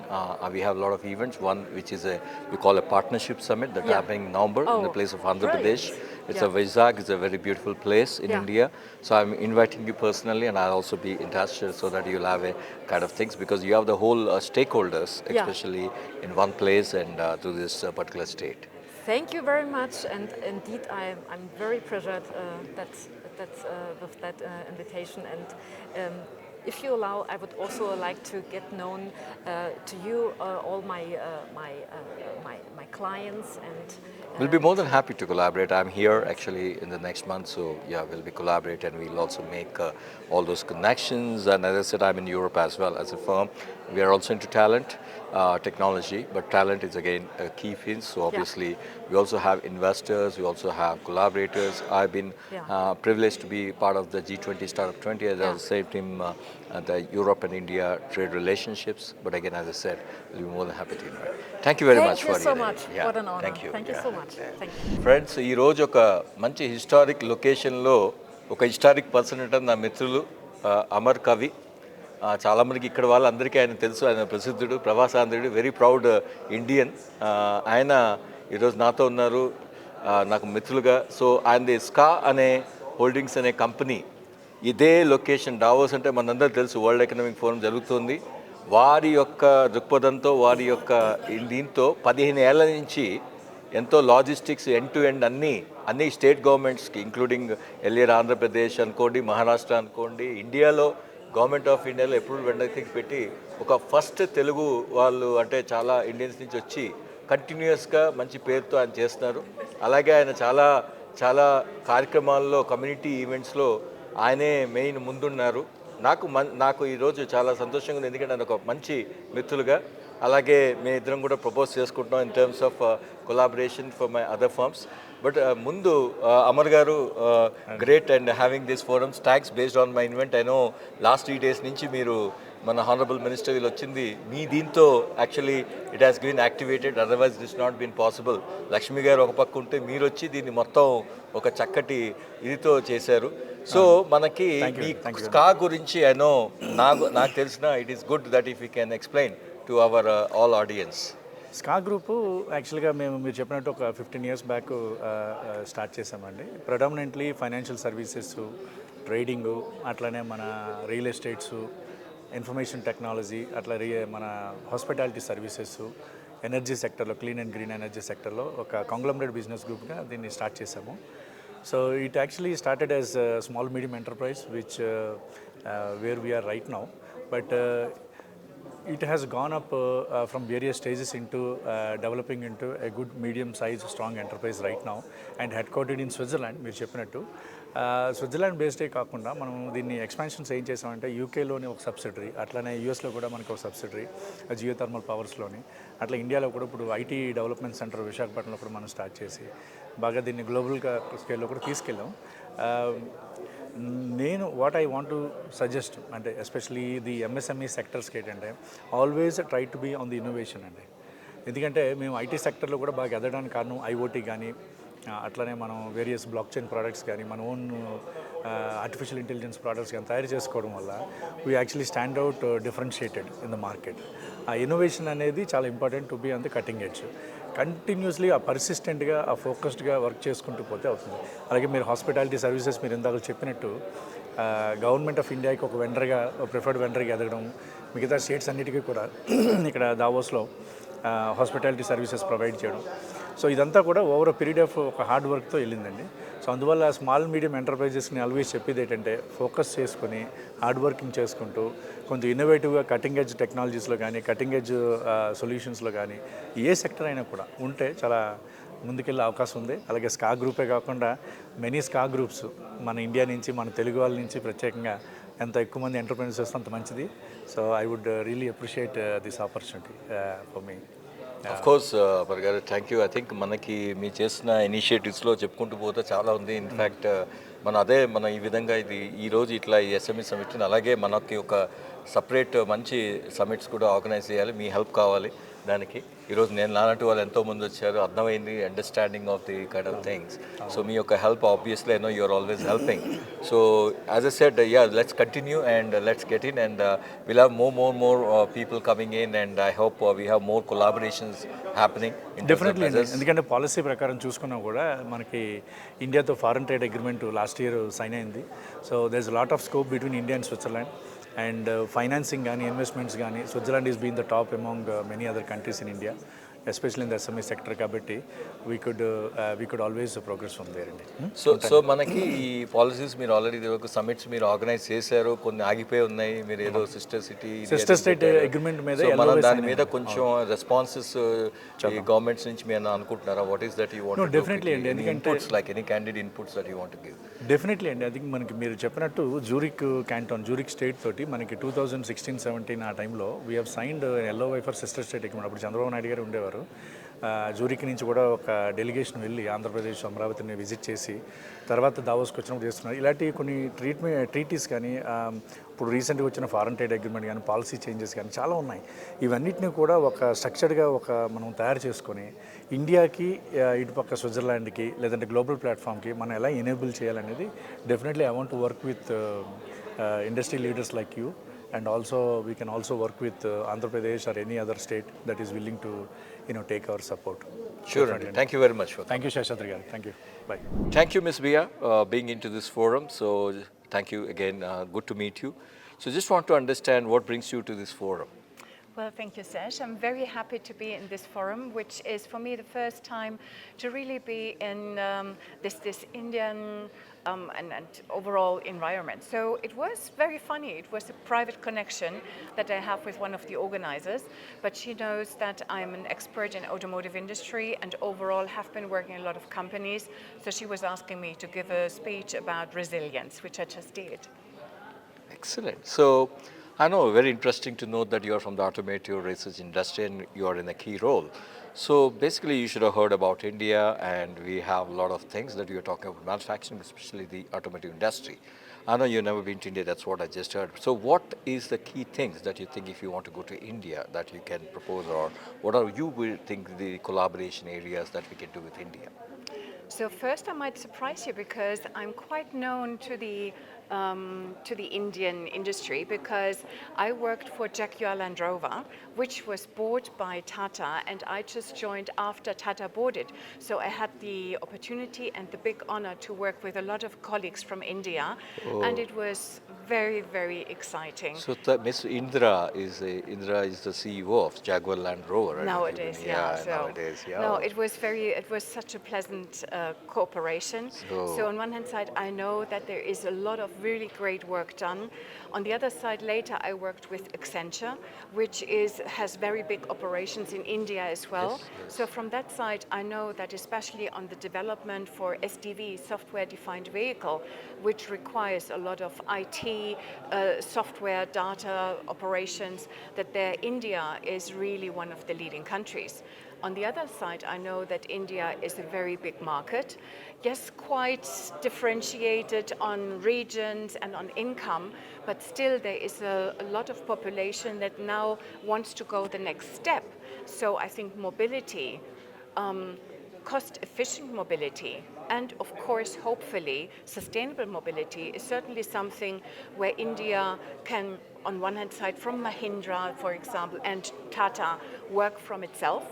[SPEAKER 9] We have a lot of events. One which is we call a partnership summit that happening in November in the place of Andhra Pradesh. It's a Vizag. It's a very beautiful place in India. So I'm inviting you personally, and I'll also be in touch so that you'll have a kind of things, because you have the whole stakeholders, especially in one place and to this particular state.
[SPEAKER 11] Thank you very much, and indeed I'm very pleasured with that invitation. And if you allow, I would also like to get known to you, all my clients, and
[SPEAKER 9] we'll be more than happy to collaborate. I'm here actually in the next month, so yeah, we'll be collaborate, and we'll also make all those connections. And as I said, I'm in Europe as well as a firm. We are also into talent, technology, but talent is again a key field. So obviously, we also have investors, we also have collaborators. I've been privileged to be part of the G20 Startup 20 as the same team, the Europe and India trade relationships. But again, as I said, we'll be more than happy to invite. Thank you very much for
[SPEAKER 11] so much. What an honor.
[SPEAKER 9] Thank you.
[SPEAKER 11] Thank you so much. Thank you.
[SPEAKER 9] Friends, ఈరోజు ఒక మంచి historic లొకేషన్లో ఒక historic person ఉంటారు నా మిత్రులు అమర్ కవి. చాలామందికి ఇక్కడ వాళ్ళందరికీ ఆయన తెలుసు. ఆయన ప్రసిద్ధుడు, ప్రవాసాంధ్రుడు, వెరీ ప్రౌడ్ ఇండియన్. ఆయన ఈరోజు నాతో ఉన్నారు, నాకు మిత్రులుగా. సో ఆయనది స్కా అనే హోల్డింగ్స్ అనే కంపెనీ ఇదే లొకేషన్ డావోస్ అంటే మనందరూ తెలుసు, వరల్డ్ ఎకనామిక్ ఫోరం జరుగుతుంది. వారి యొక్క దృక్పథంతో, వారి యొక్క దీంతో 15 ఏళ్ల నుంచి ఎంతో లాజిస్టిక్స్ ఎండ్ టు ఎండ్ అన్ని స్టేట్ గవర్నమెంట్స్కి, ఇంక్లూడింగ్ ఎల్ఏర్ ఆంధ్రప్రదేశ్ అనుకోండి, మహారాష్ట్ర అనుకోండి, ఇండియాలో గవర్నమెంట్ ఆఫ్ ఇండియాలో ఎప్పుడు వెంటనే పెట్టి ఒక ఫస్ట్ తెలుగు వాళ్ళు అంటే చాలా ఇండియన్స్ నుంచి వచ్చి కంటిన్యూస్గా మంచి పేరుతో ఆయన చేస్తున్నారు. అలాగే ఆయన చాలా కార్యక్రమాల్లో, కమ్యూనిటీ ఈవెంట్స్లో ఆయనే మెయిన్ ముందున్నారు. నాకు ఈరోజు చాలా సంతోషంగా ఉంది, ఎందుకంటే ఆయన ఒక మంచి మిత్రులుగా. అలాగే మేము ఇద్దరం కూడా ప్రపోజ్ చేసుకుంటున్నాం in terms of collaboration for my other firms. But ముందు అమర్ గారు, great and having this forums. Thanks based on my invent. I know last 3 days నుంచి మీరు మన హానరబుల్ మినిస్టర్ వీళ్ళు వచ్చింది మీ దీంతో actually it has been activated, otherwise this not been possible. Lakshmi గారు ఒక పక్క ఉంటే మీరు వచ్చి దీన్ని మొత్తం ఒక చక్కటి ఇదితో చేశారు. సో మనకి ఈ స్కా గురించి ఐ నో, నాకు తెలిసిన it is good that if you can explain to our all audience.
[SPEAKER 12] స్కా గ్రూపు యాక్చువల్గా మీరు చెప్పినట్టు ఒక 15 years బ్యాక్ స్టార్ట్ చేసామండి. ప్రొడామినెంట్లీ ఫైనాన్షియల్ సర్వీసెస్, ట్రేడింగు, అట్లనే మన రియల్ ఎస్టేట్సు, ఇన్ఫర్మేషన్ టెక్నాలజీ, అట్లా మన హాస్పిటాలిటీ సర్వీసెస్, ఎనర్జీ సెక్టర్లో, క్లీన్ అండ్ గ్రీన్ ఎనర్జీ సెక్టర్లో ఒక కాంగ్లోమరేట్ బిజినెస్ గ్రూప్గా దీన్ని స్టార్ట్ చేసాము. So it actually started as small medium enterprise which where we are right now, but it has gone up from various stages into developing into a good medium-sized strong enterprise right now, and headquartered in Switzerland. మీరు చెప్పినట్టు Switzerland బేస్డే కాకుండా మనం దీన్ని expansions ఏం చేసామంటే యూకేలోని ఒక subsidiary, అట్లానే యూఎస్లో కూడా మనకు ఒక సబ్సిడరీ జియో థర్మల్ పవర్స్లోని, అట్లా ఇండియాలో కూడా ఇప్పుడు ఐటీ డెవలప్మెంట్ సెంటర్ విశాఖపట్నంలో కూడా మనం స్టార్ట్ చేసి బాగా దీన్ని గ్లోబల్గా స్కేల్లో కూడా తీసుకెళ్ళాం. నేను what I want to suggest అంటే ఎస్పెషలీ ది ఎంఎస్ఎంఈ సెక్టర్స్కి ఏంటంటే always try to be on the innovation అండి. ఎందుకంటే మేము ఐటీ సెక్టర్లో కూడా బాగా ఎదగడానికి కారణం ఐఓటీ కానీ, అట్లనే మనం వేరియస్ బ్లాక్ చైన్ ప్రోడక్ట్స్ కానీ, మన ఓన్ ఆర్టిఫిషియల్ ఇంటెలిజెన్స్ ప్రోడక్ట్స్ కానీ తయారు చేసుకోవడం వల్ల we actually stand out differentiated in the market. ఆ ఇన్నోవేషన్ అనేది చాలా important to be on the cutting edge. Continuously ఆ పర్సిస్టెంట్గా, ఆ ఫోకస్డ్గా వర్క్ చేసుకుంటూ పోతే అవుతుంది. అలాగే మీరు హాస్పిటాలిటీ సర్వీసెస్ మీరు ఇందాక చెప్పినట్టు గవర్నమెంట్ ఆఫ్ ఇండియాకి ఒక వెండర్గా, ప్రిఫర్డ్ వెండర్గా ఎదగడం, మిగతా స్టేట్స్ అన్నిటికీ కూడా ఇక్కడ దావోస్లో హాస్పిటాలిటీ సర్వీసెస్ ప్రొవైడ్ చేయడం. సో ఇదంతా కూడా ఓవర్ పీరియడ్ ఆఫ్ ఒక హార్డ్ వర్క్తో వెళ్ళిందండి. సో అందువల్ల స్మాల్ మీడియం ఎంటర్ప్రైజెస్ని ఆల్వేస్ చెప్పేది ఏంటంటే ఫోకస్ చేసుకొని హార్డ్ వర్కింగ్ చేసుకుంటూ కొంచెం ఇన్నోవేటివ్గా కటింగ్ ఎడ్జ్ టెక్నాలజీస్లో కానీ, కటింగ్ ఎడ్జ్ సొల్యూషన్స్లో కానీ ఏ సెక్టర్ అయినా కూడా ఉంటే చాలా ముందుకెళ్ళే అవకాశం ఉంది. అలాగే స్కా గ్రూపే కాకుండా మెనీ స్కా గ్రూప్స్ మన ఇండియా నుంచి, మన తెలుగు వాళ్ళ నుంచి ప్రత్యేకంగా ఎంత ఎక్కువ మంది ఎంటర్‌ప్రెన్యూర్స్ వస్తే అంత మంచిది. So I would really appreciate this opportunity for me.
[SPEAKER 9] Of course గారు థ్యాంక్ యూ. ఐ థింక్ మనకి మీరు చేసిన ఇనిషియేటివ్స్లో చెప్పుకుంటూ పోతే చాలా ఉంది. ఇన్ఫ్యాక్ట్ మన ఈ విధంగా ఈరోజు ఇట్లా ఈ ఎస్ఎంఈ సమిట్ని అలాగే మనకి ఒక సపరేట్ మంచి సమిట్స్ కూడా ఆర్గనైజ్ చేయాలి. మీ హెల్ప్ కావాలి దానికి. ఈరోజు నేను నాలాంటి వాళ్ళు ఎంతోమంది వచ్చారు, అర్థమైంది understanding of the kind of things. So మీ యొక్క help obviously I know you are always helping. So as I said, let's continue and let's get in and we'll have more people coming in and I hope we have more collaborations happening.
[SPEAKER 12] Definitely అండి. ఎందుకంటే policy ప్రకారం చూసుకున్నా కూడా మనకి ఇండియాతో foreign trade agreement last year sign అయింది. So there is lot of scope between India and Switzerland. And financing కానీ, investments కానీ, Switzerland is been the top among many other countries in India, especially in the SME sector. కాబట్టి we could always progress from there అండి.
[SPEAKER 9] So మనకి ఈ policies మీరు already summits మీరు organise చేశారు, కొన్ని ఆగిపోయి ఉన్నాయి. మీరు ఏదో సిస్టర్
[SPEAKER 12] స్టేట్ అగ్రిమెంట్ మీద
[SPEAKER 9] మనం దాని మీద కొంచెం రెస్పాన్సెస్ ఈ గవర్నమెంట్స్ నుంచి మీరు అనుకుంటున్నారా? What is that you want?
[SPEAKER 12] Definitely అండి. ఎందుకంటే
[SPEAKER 9] like any candidate inputs that you want to give?
[SPEAKER 12] Definitely అండి. అది మనకి మీరు చెప్పినట్టు జూరిక్ స్టేట్ తోటి మనకి 2016-17 ఆ టైంలో we have signed LOI for sister state agreement. అప్పుడు చంద్రబాబు నాయుడు గారు ఉండేవారు. జూరిక్ నుంచి కూడా ఒక డెలిగేషన్ వెళ్ళి ఆంధ్రప్రదేశ్, అమరావతిని విజిట్ చేసి తర్వాత దావోస్కి వచ్చినప్పుడు చేస్తున్నారు. ఇలాంటి కొన్ని ట్రీటీస్ కానీ, ఇప్పుడు రీసెంట్గా వచ్చిన ఫారెన్ ట్రేడ్ అగ్రిమెంట్ కానీ, పాలసీ చేంజెస్ కానీ చాలా ఉన్నాయి. ఇవన్నిటిని కూడా ఒక స్ట్రక్చర్డ్గా మనం తయారు చేసుకొని ఇండియాకి, ఇటుపక్క స్విట్జర్లాండ్కి, లేదంటే గ్లోబల్ ప్లాట్ఫామ్కి మనం ఎలా ఎనేబుల్ చేయాలనేది definitely I want to work with industry leaders like you. And also we can also work with Andhra Pradesh or any other state that is willing to take our support.
[SPEAKER 9] Sure. Thank you very much for that.
[SPEAKER 12] Thank you, Shashadri garu. Thank you. Bye.
[SPEAKER 9] Thank you, Ms. Bia, being into this forum. So thank you again. Good to meet you. So just want to understand what brings you to this forum.
[SPEAKER 13] Well, thank you, Sash. I'm very happy to be in this forum, which is for me the first time to really be in this Indian and overall environment. So it was very funny. It was a private connection that I have with one of the organizers, but she knows that I'm an expert in automotive industry and overall have been working in a lot of companies. So she was asking me to give a speech about resilience, which I just did.
[SPEAKER 9] Excellent. So I know, very interesting to know that you are from the automotive research industry and you are in a key role. So basically you should have heard about India and we have a lot of things that you are talking about manufacturing, especially the automotive industry. I know you've never been to India, that's what I just heard. So what is the key things that you think if you want to go to India that you can propose, or what are you will think the collaboration areas that we can do with India?
[SPEAKER 13] So first I might surprise you because I'm quite known to the Indian industry because I worked for Jaguar Land Rover, which was bought by Tata, and I just joined after Tata bought it. So I had the opportunity and the big honor to work with a lot of colleagues from India, and it was very, very exciting.
[SPEAKER 9] So Ms. Indra is the CEO of Jaguar Land Rover.
[SPEAKER 13] Nowadays,
[SPEAKER 9] nowadays, yeah.
[SPEAKER 13] No, it was such a pleasant cooperation. So on one hand side, I know that there is a lot of really great work done. On the other side, later I worked with Accenture, which has very big operations in India as well.
[SPEAKER 9] Yes.
[SPEAKER 13] So from that side, I know that especially on the development for SDV, software-defined vehicle, which requires a lot of IT, software, data, operations, that India is really one of the leading countries. On the other side, I know that India is a very big market. Yes, quite differentiated on regions and on income, but still there is a lot of population that now wants to go the next step. So I think mobility, cost-efficient mobility, and of course, hopefully, sustainable mobility is certainly something where India can, on one hand side, from Mahindra, for example, and Tata, work from itself,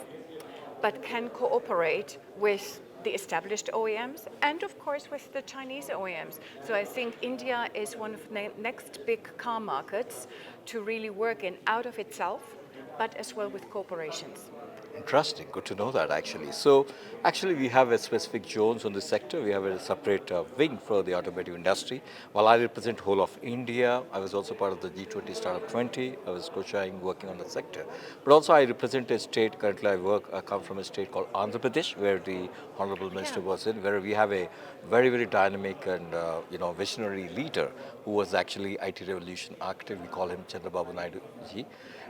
[SPEAKER 13] but can cooperate with the established OEMs and of course with the Chinese OEMs. So I think India is one of the next big car markets to really work in out of itself, but as well with corporations.
[SPEAKER 9] Interesting. Good to know that actually. So actually we have a specific zones on the sector. We have a separate wing for the automotive industry. While I represent whole of India, I was also part of the G20 Startup 20. I was co-chairing working on the sector. But also I represent a state, currently I come from a state called Andhra Pradesh where the Honorable Minister was in, where we have a very, very dynamic and visionary leader who was actually IT revolution architect. We call him Chandrababu Naidu ji.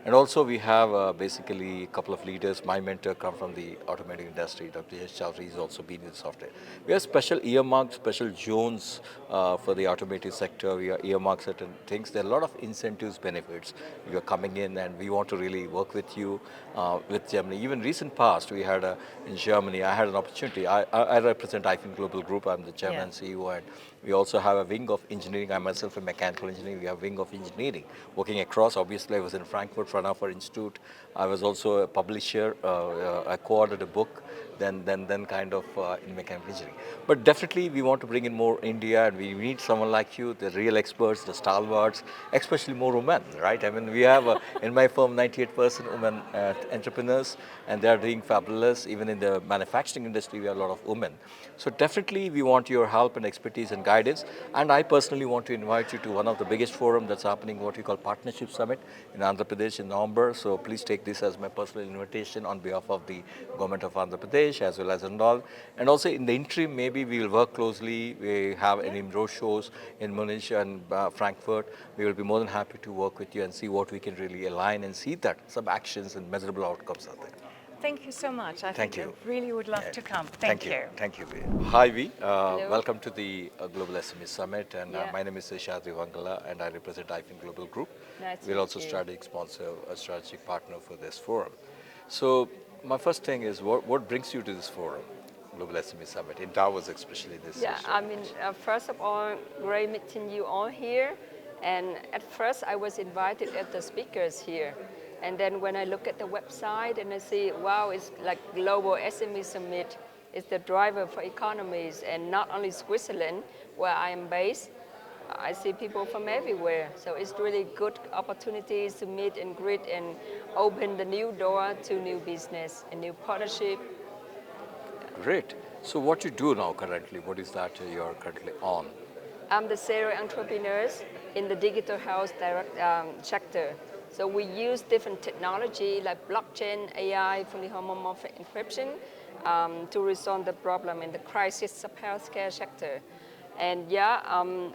[SPEAKER 9] And also we have basically a couple of leaders. My mentor come from the automotive industry. Dr. Yash Chowdhury has also been in software. We have special earmarks, special zones for the automotive sector. We are earmarked certain things. There are a lot of incentives, benefits. You are coming in and we want to really work with you, with Germany. Even recent past, we had in Germany, I had an opportunity. I represent IFIN Global Group. I'm the chairman and CEO, and we also have a wing of engineering. I myself am mechanical engineering. We have a wing of engineering working across. Obviously, I was in Frankfurt, Fraunhofer Institute. I was also a publisher. I co-authored a book. Then kind of in mechanical engineering. But definitely, we want to bring in more India, and we need someone like you, the real experts, the stalwarts, especially more women, right? I mean, we have in my firm 98% women entrepreneurs, and they are doing fabulous. Even in the manufacturing industry, we have a lot of women. So definitely, we want your help and expertise and guidance. And I personally want to invite you to one of the biggest forums that's happening, what we call Partnership Summit in Andhra Pradesh in November. So please take this as my personal invitation on behalf of the government of Andhra Pradesh as well as all. And also in the interim, maybe we will work closely. We have any road shows in Munich and Frankfurt. We will be more than happy to work with you and see what we can really align and see that some actions and measurable outcomes are there.
[SPEAKER 13] Thank you so much. I
[SPEAKER 9] Thank
[SPEAKER 13] think
[SPEAKER 9] you.
[SPEAKER 13] I really would love to come. Thank you.
[SPEAKER 9] Thank you. Hi, V. Welcome to the Global SME Summit. And my name is Shadri Vangala, and I represent IFIN Global Group.
[SPEAKER 13] Nice to
[SPEAKER 9] We're
[SPEAKER 13] meet
[SPEAKER 9] also
[SPEAKER 13] you.
[SPEAKER 9] strategic sponsor, a strategic partner for this forum. So my first thing is, what brings you to this forum, Global SME Summit, in Davos especially this
[SPEAKER 14] Yeah,
[SPEAKER 9] issue?
[SPEAKER 14] I mean, first of all, great meeting you all here. And at first, I was invited as the speakers here. And then when I look at the website and I see, wow, it's like Global SME Summit. It's the driver for economies, and not only Switzerland, where I am based. I see people from everywhere. So it's really good opportunities to meet and greet and open the new door to new business and new partnership.
[SPEAKER 9] Great. So what you do now currently, what is that you're currently on?
[SPEAKER 14] I'm the serial entrepreneurs in the digital health sector. So we use different technology like blockchain, AI, fully homomorphic encryption to resolve the problem in the crisis of healthcare sector. And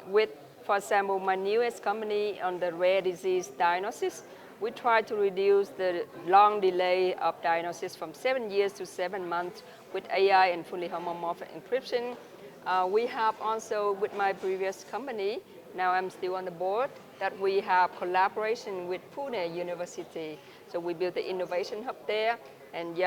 [SPEAKER 14] with, for example, my newest company on the rare disease diagnosis, we try to reduce the long delay of diagnosis from 7 years to 7 months with AI and fully homomorphic encryption. We have also, with my previous company, now I'm still on the board, that we have collaboration with Pune University. So we built the innovation hub there, and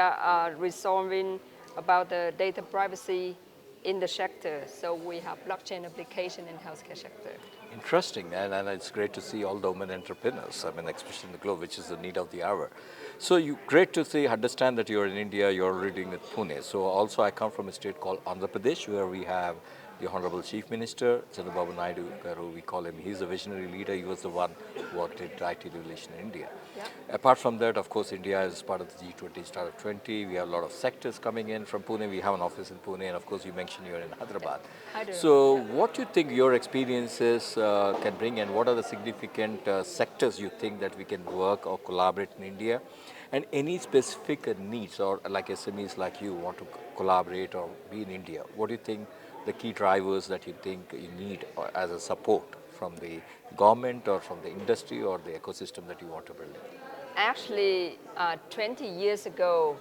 [SPEAKER 14] resolving about the data privacy in the sector. So we have blockchain application in healthcare sector.
[SPEAKER 9] Interesting, and it's great to see all the women entrepreneurs, I mean, especially in the globe, which is the need of the hour. So great to see, understand that you're in India, you're already in Pune. So also I come from a state called Andhra Pradesh, where we have the Honorable Chief Minister, Chandrababu Naidu, who we call him. He's a visionary leader. He was the one who worked at IT revolution in India. Yeah. Apart from that, of course, India is part of the G20 Startup 20. We have a lot of sectors coming in from Pune. We have an office in Pune, and of course, you mentioned you're in Hyderabad. So what do you think your experiences can bring, and what are the significant sectors you think that we can work or collaborate in India? And any specific needs, or like SMEs like you want to collaborate or be in India, what do you think the key drivers that you think you need as a support from the government or from the industry or the ecosystem that you want to build?
[SPEAKER 14] Actually, 20 years ago,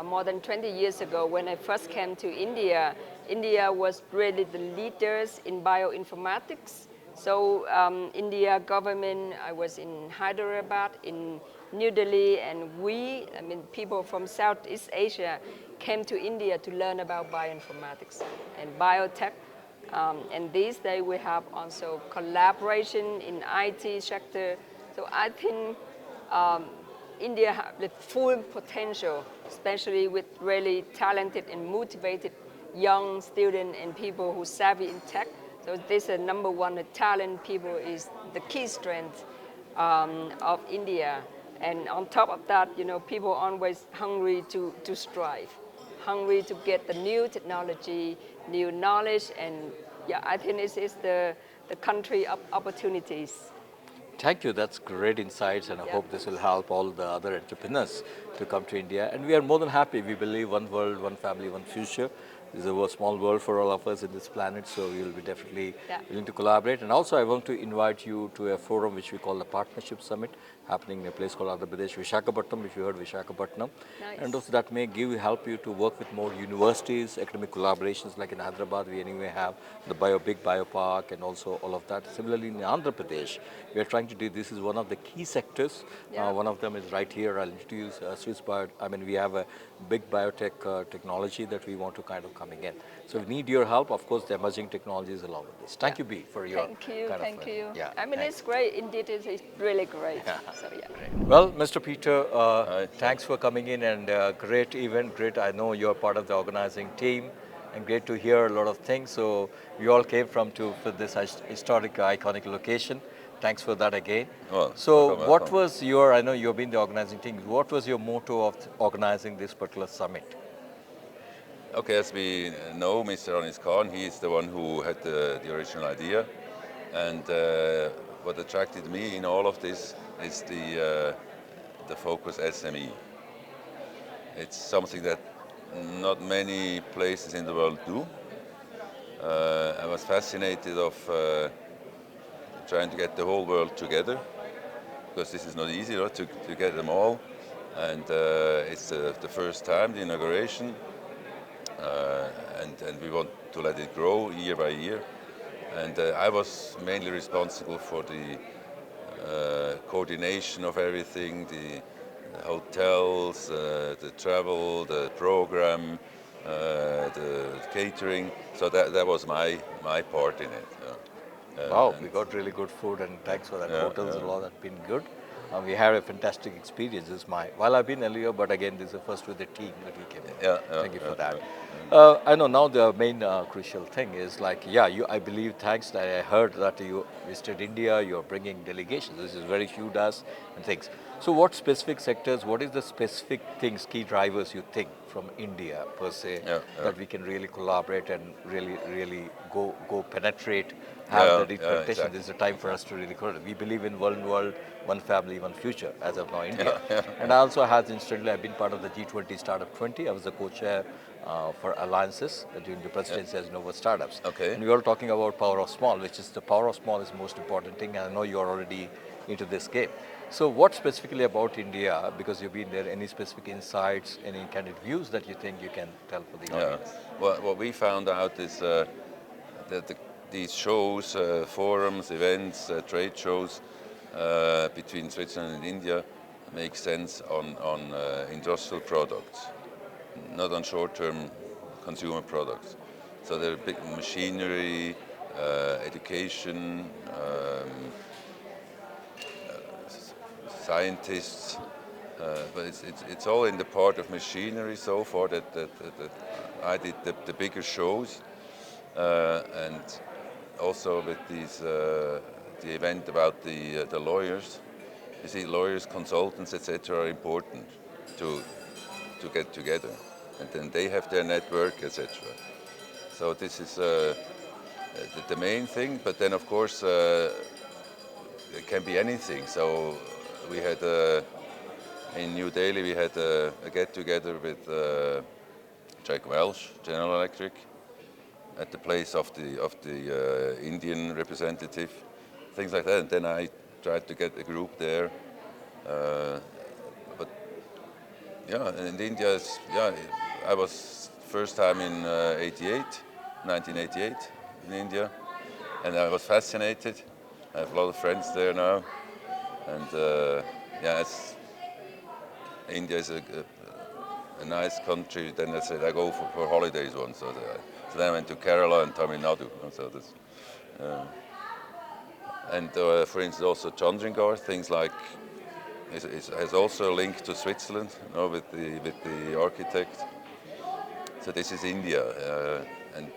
[SPEAKER 14] more than 20 years ago, when I first came to India, India was really the leaders in bioinformatics. So India government, I was in Hyderabad, in New Delhi, and people from Southeast Asia came to India to learn about bioinformatics and biotech. And these days we have also collaboration in IT sector. So I think India has the full potential, especially with really talented and motivated young students and people who savvy in tech. So this is number one, the talent people is the key strength of India. And on top of that, people are always hungry to strive, hungry to get the new technology, new knowledge, and yeah, I think this is the country of opportunities.
[SPEAKER 9] Thank you. That's great insights, and I hope this will help all the other entrepreneurs to come to India. And we are more than happy. We believe one world, one family, one future. This is a small world for all of us in this planet, so we will be definitely willing to collaborate. And also, I want to invite you to a forum which we call the Partnership Summit, happening in a place called Andhra Pradesh, Vishakhapatnam, if you heard Vishakhapatnam.
[SPEAKER 14] Nice.
[SPEAKER 9] And also that may help you to work with more universities, academic collaborations, like in Hyderabad, we anyway have the big biopark and also all of that. Similarly, in Andhra Pradesh, we are trying to do, this is one of the key sectors. One of them is right here. I'll introduce Swiss Bio. I mean, we have a big biotech technology that we want to kind of coming in. So we need your help, of course, the emerging technologies along with this. Thank you, B, for your
[SPEAKER 14] Thank you.
[SPEAKER 9] Yeah,
[SPEAKER 14] I mean,
[SPEAKER 9] thanks.
[SPEAKER 14] it's great. Indeed, it's really great. So yeah.
[SPEAKER 9] Well, Mr. Peter, thanks for coming in, and great event, great. I know you're part of the organizing team, and great to hear a lot of things. So we all came for this historic, iconic location. Thanks for that again.
[SPEAKER 15] Well,
[SPEAKER 9] so
[SPEAKER 15] welcome.
[SPEAKER 9] What was your, I know you've been the organizing team, what was your motto of organizing this particular summit?
[SPEAKER 15] Okay, as we know, Mr. Anis Khan, he is the one who had the original idea. And what attracted me in all of this is the focus SME. It's something that not many places in the world do. I was fascinated of trying to get the whole world together, because this is not easy, right, to get them all. And it's the first time, the inauguration, and we want to let it grow year by year. And I was mainly responsible for the coordination of everything, the hotels, the travel, the program, the catering. So that was my part in it.
[SPEAKER 9] Wow, we got really good food, and thanks for that. Hotels and all that been good. We had a fantastic experience. While I've been earlier, but again, this is the first with the team that we came in. Thank you for that. I know now the main crucial thing is I believe, thanks that I heard that you visited India, you're bringing delegations. This is very huge and things. So what specific sectors, what is the specific things, key drivers you think from India per se, that we can really collaborate and really go penetrate, have the representation?
[SPEAKER 15] Exactly.
[SPEAKER 9] This is a time for us to really collaborate. We believe in one world, one family, one future, as of now, India. And I also incidentally, I've been part of the G20 Startup 20. I was the co-chair for alliances during the presidency as Nova Startups.
[SPEAKER 15] Okay.
[SPEAKER 9] And we were talking about power of small, which is the power of small is the most important thing. And I know you're already into this game. So what specifically about India, because you've been there, any specific insights, any candid views that you think you can tell for the audience?
[SPEAKER 15] Well, what we found out is that these shows, forums, events, trade shows between Switzerland and India make sense on industrial products, not on short-term consumer products. So there are big machinery, education, scientists, but it's all in the part of machinery so far that I did the bigger shows, and also with these the event about the lawyers. You see, lawyers, consultants, etc., are important to get together, and then they have their network, etc. So this is the main thing. But then, of course, it can be anything. So we had in New Delhi we had a get-together with Jack Welch, General Electric, at the place of the Indian representative, things like that. And then I tried to get a group there. But yeah, in India, I was first time in 1988 in India, and I was fascinated. I have a lot of friends there now, and India is a nice country. Then I said I go for holidays once. So then I went to Kerala and Tamil Nadu. So this, and for instance, also Chandigarh, things like it has also a link to Switzerland, with the architect. So this is India, and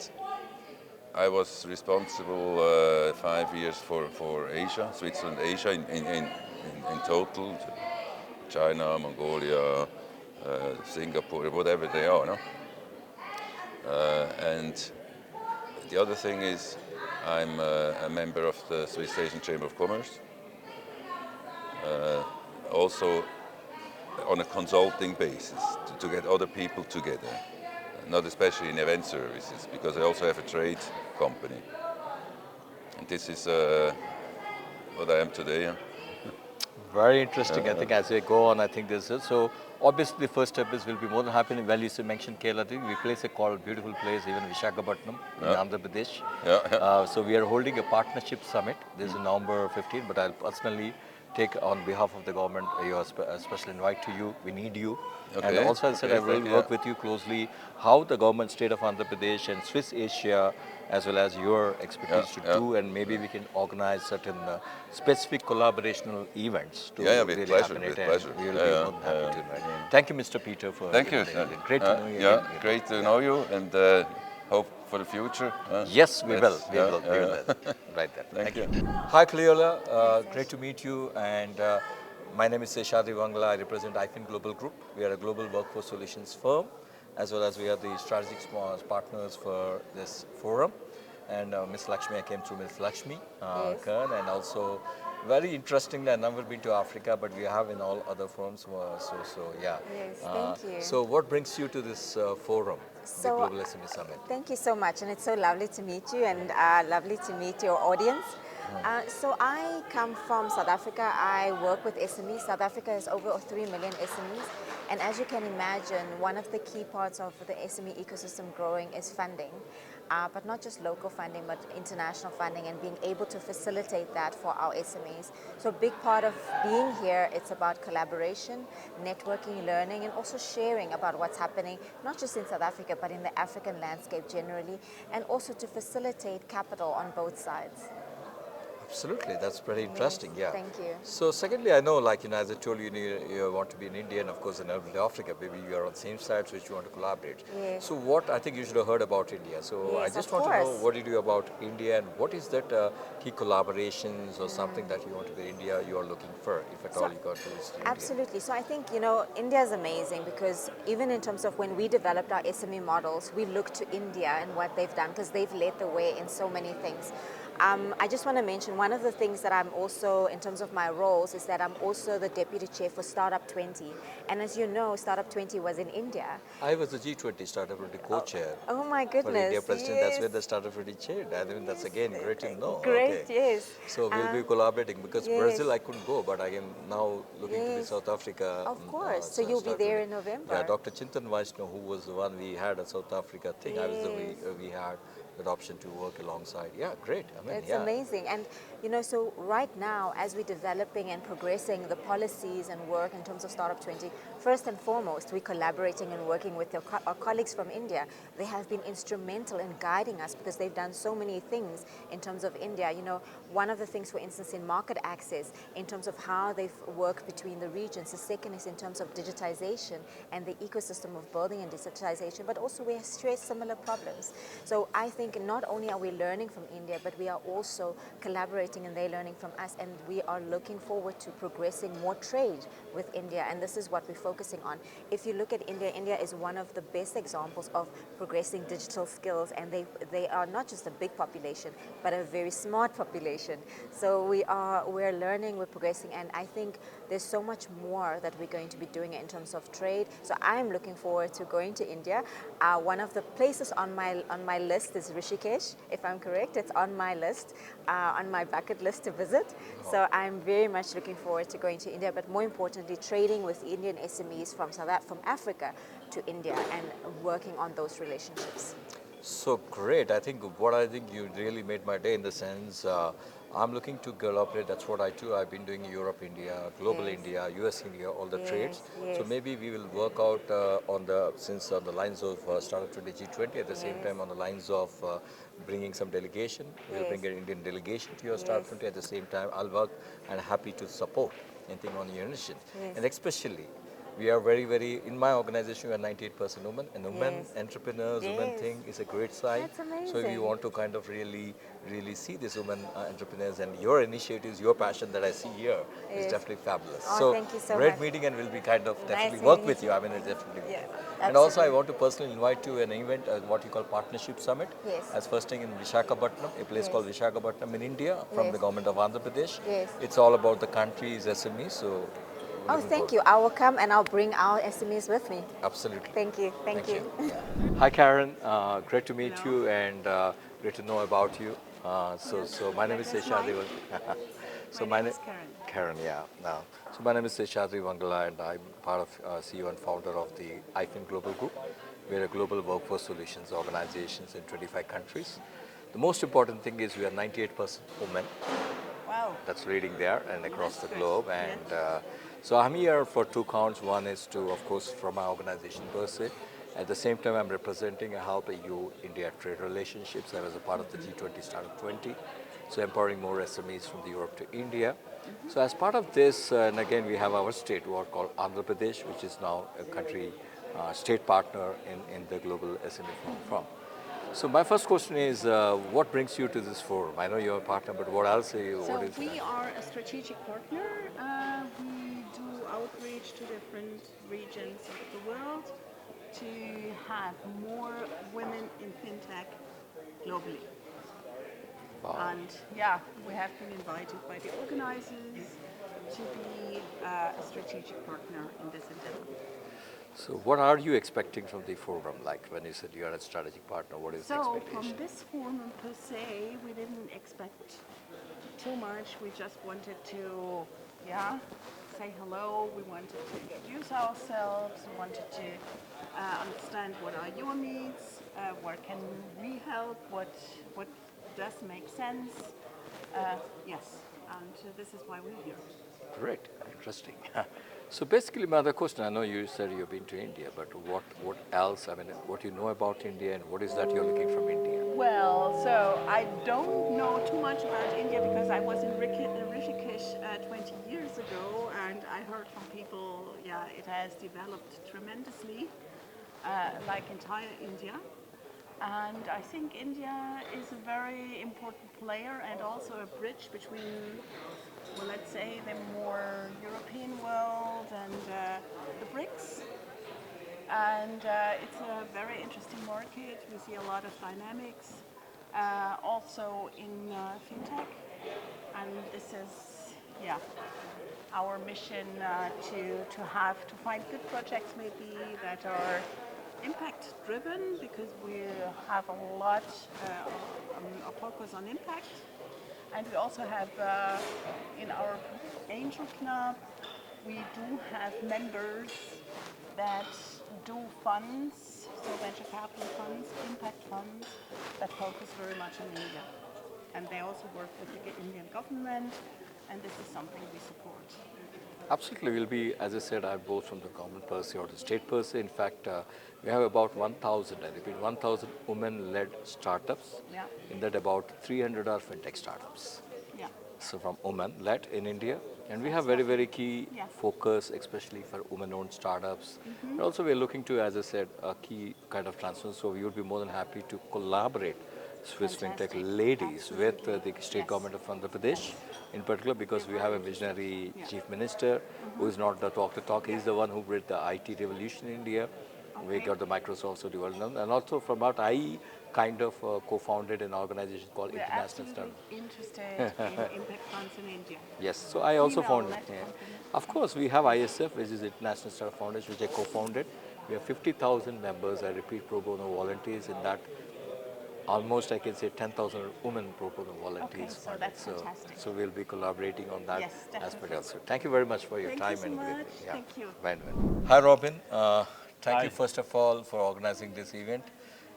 [SPEAKER 15] I was responsible 5 years for Asia, Switzerland, Asia in total, China, Mongolia, Singapore, whatever they are. No? And the other thing is I'm a member of the Swiss Asian Chamber of Commerce, also on a consulting basis to get other people together, not especially in event services, because I also have a trade company. And this is what I am today. Yeah.
[SPEAKER 9] Very interesting. I think as we go on, I think this is so. Obviously, the first step is we'll be more than happy. Well, you mentioned Kerala. I think we place a called beautiful place, even Visakhapatnam in Andhra Pradesh. So we are holding a partnership summit. This is November 15. But I'll personally take on behalf of the government your special invite to you. We need you. And also, I said I will work with you closely. How the government state of Andhra Pradesh and Swiss Asia, as well as your expertise to do, and maybe we can organize certain specific collaborational events to really happen.
[SPEAKER 15] With pleasure.
[SPEAKER 9] We will be more than happy to invite. Thank you, Mr. Peter, for
[SPEAKER 15] Thank you.
[SPEAKER 9] Great to know you.
[SPEAKER 15] Yeah, great to know you, and hope for the future.
[SPEAKER 9] Yes, we will. We will. Right there. Thank you. Hi, Cleola. Great to meet you. And my name is Seshadri Wangla. I represent IFIN Global Group. We are a global workforce solutions firm, as well as we are the strategic partners for this forum. And Ms. Lakshmi, I came through Ms. Lakshmi Kern, and also very interestingly, I've never been to Africa, but we have in all other forums. So yeah.
[SPEAKER 16] Yes, thank you.
[SPEAKER 9] So what brings you to this forum, the Global SME Summit?
[SPEAKER 16] Thank you so much, and it's so lovely to meet you, and lovely to meet your audience. So I come from South Africa. I work with SMEs. South Africa has over 3 million SMEs. And as you can imagine, one of the key parts of the SME ecosystem growing is funding. But not just local funding, but international funding, and being able to facilitate that for our SMEs. So a big part of being here, it's about collaboration, networking, learning, and also sharing about what's happening, not just in South Africa, but in the African landscape generally, and also to facilitate capital on both sides.
[SPEAKER 9] Absolutely, that's pretty interesting.
[SPEAKER 16] Yes,
[SPEAKER 9] yeah.
[SPEAKER 16] Thank you.
[SPEAKER 9] So secondly, I know, like, as I told you, you want to be in India and of course in Africa. Maybe you are on the same sides which you want to collaborate.
[SPEAKER 16] Yes.
[SPEAKER 9] So what I think you should have heard about India. So
[SPEAKER 16] Yes,
[SPEAKER 9] I just
[SPEAKER 16] of
[SPEAKER 9] want to know
[SPEAKER 16] course.
[SPEAKER 9] what you do about India, and what is that key collaborations or something that you want to be in India you are looking for, if at all you got to visit India.
[SPEAKER 16] Absolutely. So I think, India is amazing because even in terms of when we developed our SME models, we looked to India and what they've done because they've led the way in so many things. I just want to mention one of the things that I'm also, in terms of my roles, is that I'm also the deputy chair for Startup 20. And as you know, Startup 20 was in India.
[SPEAKER 9] I was the G20 Startup 20 co-chair.
[SPEAKER 16] Oh my goodness.
[SPEAKER 9] For India President,
[SPEAKER 16] yes.
[SPEAKER 9] that's where the Startup 20 chaired. I mean, that's again great to know.
[SPEAKER 16] Great, yes.
[SPEAKER 9] So we'll be collaborating because
[SPEAKER 16] yes.
[SPEAKER 9] Brazil I couldn't go, but I am now looking to be South Africa.
[SPEAKER 16] Of course. So you'll be there in November.
[SPEAKER 9] Yeah, Dr. Chintan Vaishnaw, who was the one we had at South Africa thing.
[SPEAKER 16] Yes.
[SPEAKER 9] I was we had that option to work alongside. Yeah, great. I mean,
[SPEAKER 16] it's amazing. And, so right now, as we're developing and progressing the policies and work in terms of Startup 20, first and foremost, we're collaborating and working with our colleagues from India. They have been instrumental in guiding us because they've done so many things in terms of India. One of the things, for instance, in market access, in terms of how they've worked between the regions. The second is in terms of digitization and the ecosystem of building and digitization, but also we share similar problems. So I think not only are we learning from India, but we are also collaborating and they're learning from us, and we are looking forward to progressing more trade with India, and this is what we're focusing on. If you look at India, India is one of the best examples of progressing digital skills, and they are not just a big population, but a very smart population. So we're learning, we're progressing, and I think there's so much more that we're going to be doing in terms of trade. So I'm looking forward to going to India. One of the places on my list is Rishikesh, if I'm correct. It's on my list, on my bucket list to visit. So I'm very much looking forward to going to India, but more importantly, trading with Indian SMEs from Africa to India and working on those relationships.
[SPEAKER 9] So great. I think you really made my day in the sense I'm looking to collaborate. That's what I do. I've been doing Europe, India, Global India, US, India, all the trades. So maybe we will work out on the lines of Startup 20 G20, at the same time on the lines of bringing some delegation. We'll bring an Indian delegation to your Startup 20. At the same time, I'll work and happy to support anything on your initiative. And especially we are very, in my organization, we are 98% women, and women
[SPEAKER 16] Yes.
[SPEAKER 9] entrepreneurs, women
[SPEAKER 16] Yes.
[SPEAKER 9] thing is a great sign.
[SPEAKER 16] That's
[SPEAKER 9] So we
[SPEAKER 16] amazing.
[SPEAKER 9] want to kind of really see these women entrepreneurs, and your initiatives, your passion that I see here is
[SPEAKER 16] Yes.
[SPEAKER 9] definitely fabulous.
[SPEAKER 16] Oh,
[SPEAKER 9] so
[SPEAKER 16] thank you so
[SPEAKER 9] great
[SPEAKER 16] much.
[SPEAKER 9] meeting, and we'll be kind of definitely
[SPEAKER 16] Nice
[SPEAKER 9] work
[SPEAKER 16] meeting
[SPEAKER 9] with
[SPEAKER 16] you
[SPEAKER 9] you.
[SPEAKER 16] too.
[SPEAKER 9] I mean, it's definitely.
[SPEAKER 16] Yeah,
[SPEAKER 9] And also, I
[SPEAKER 16] absolutely.
[SPEAKER 9] want to personally invite you to an event, what you call Partnership Summit,
[SPEAKER 16] Yes.
[SPEAKER 9] as first thing in Visakhapatnam, a place
[SPEAKER 16] Yes.
[SPEAKER 9] called Visakhapatnam in India, from
[SPEAKER 16] Yes.
[SPEAKER 9] the government of Andhra Pradesh.
[SPEAKER 16] Yes.
[SPEAKER 9] It's all about the country's SMEs, so
[SPEAKER 16] Oh,
[SPEAKER 9] looking
[SPEAKER 16] thank
[SPEAKER 9] forward.
[SPEAKER 16] you. I will come and I'll bring our SMEs with me.
[SPEAKER 9] Absolutely.
[SPEAKER 16] Thank you. Thank you.
[SPEAKER 9] Hi, Karen. Great to meet you, and great to know about you. So my name is Seshadri. So my name is Karen. Karen, yeah. No. So my name is Seshadri Wangala, and I'm part of CEO and founder of the IFIN Global Group. We're a global workforce solutions organizations in 25 countries. The most important thing is we are 98% women.
[SPEAKER 16] Wow.
[SPEAKER 9] That's leading there and across the globe. And so I'm here for two counts. One is to, of course, from my organization per se. At the same time, I'm representing and helping you India trade relationships. I was a part of the G20 Startup 20, so empowering more SMEs from the Europe to India. So as part of this, and again, we have our state, what called Andhra Pradesh, which is now a country state partner in the global SME forum. So my first question is, what brings you to this forum? I know you're a partner, but what else are you?
[SPEAKER 17] So
[SPEAKER 9] What is
[SPEAKER 17] we
[SPEAKER 9] that?
[SPEAKER 17] are a strategic partner. We do outreach to different regions of the world to have more women in fintech globally.
[SPEAKER 9] Wow.
[SPEAKER 17] And yeah, we have been invited by the organizers to be a strategic partner in this endeavor.
[SPEAKER 9] So what are you expecting from the forum? Like when you said you are a strategic partner, what is the
[SPEAKER 17] So
[SPEAKER 9] expectation?
[SPEAKER 17] from this forum per se, we didn't expect too much. We just wanted to, say hello. We wanted to introduce ourselves. We wanted to understand what are your needs, where can we help, what does make sense. Yes, and this is why we're here.
[SPEAKER 9] Great, interesting. So basically, my other question, I know you said you've been to India, but what else? I mean, what you know about India, and what is that you're looking from India?
[SPEAKER 17] Well, so I don't know too much about India because I was in Rishikesh 20 years ago, and I heard from people, it has developed tremendously, like entire India. And I think India is a very important player and also a bridge between, well, let's say, the more European world and the BRICS. And it's a very interesting market. We see a lot of dynamics, also in fintech. And this is, our mission to find good projects maybe that are impact driven, because we have a lot a focus on impact. And we also have in our Angel Club, we do have members that do funds, so venture capital funds, impact funds, that focus very much on India. And they also work with the Indian government, and this is something we support.
[SPEAKER 9] Absolutely, we'll be, as I said, I'm both from the government per se or the state per se. In fact, we have about 1,000, I repeat, 1,000 women-led startups.
[SPEAKER 17] Yeah.
[SPEAKER 9] In that, about 300 are fintech startups.
[SPEAKER 17] Yeah.
[SPEAKER 9] So from women-led in India. And we have very key focus, especially for women-owned startups. And also we're looking to, as I said, a key kind of transfer. So we would be more than happy to collaborate Swiss fintech ladies with the state government of Andhra Pradesh, in particular because we have a visionary chief minister who is not the talk the talk. He's the one who brought the IT revolution in India. We got the Microsoft so development, and also from what I kind of co-founded an organization called
[SPEAKER 17] We're
[SPEAKER 9] International
[SPEAKER 17] absolutely
[SPEAKER 9] Startup.
[SPEAKER 17] interested in impact funds in India.
[SPEAKER 9] Yes, so I also founded.
[SPEAKER 17] Female-led company.
[SPEAKER 9] Of course, we have ISF, which is International Startup Foundation, which I co-founded. We have 50,000 members. I repeat, pro bono volunteers in that. Almost, I can say, 10,000 women pro bono volunteers.
[SPEAKER 17] Okay, so that's fantastic.
[SPEAKER 9] So we'll be collaborating on that
[SPEAKER 17] Yes,
[SPEAKER 9] aspect
[SPEAKER 17] definitely.
[SPEAKER 9] also. Thank you very much for your
[SPEAKER 17] Thank
[SPEAKER 9] time
[SPEAKER 17] you so
[SPEAKER 9] and
[SPEAKER 17] much.
[SPEAKER 9] yeah.
[SPEAKER 17] Thank you.
[SPEAKER 9] Bye. Hi, Robin. Thank you
[SPEAKER 18] Hi.
[SPEAKER 9] first of all for organizing this event.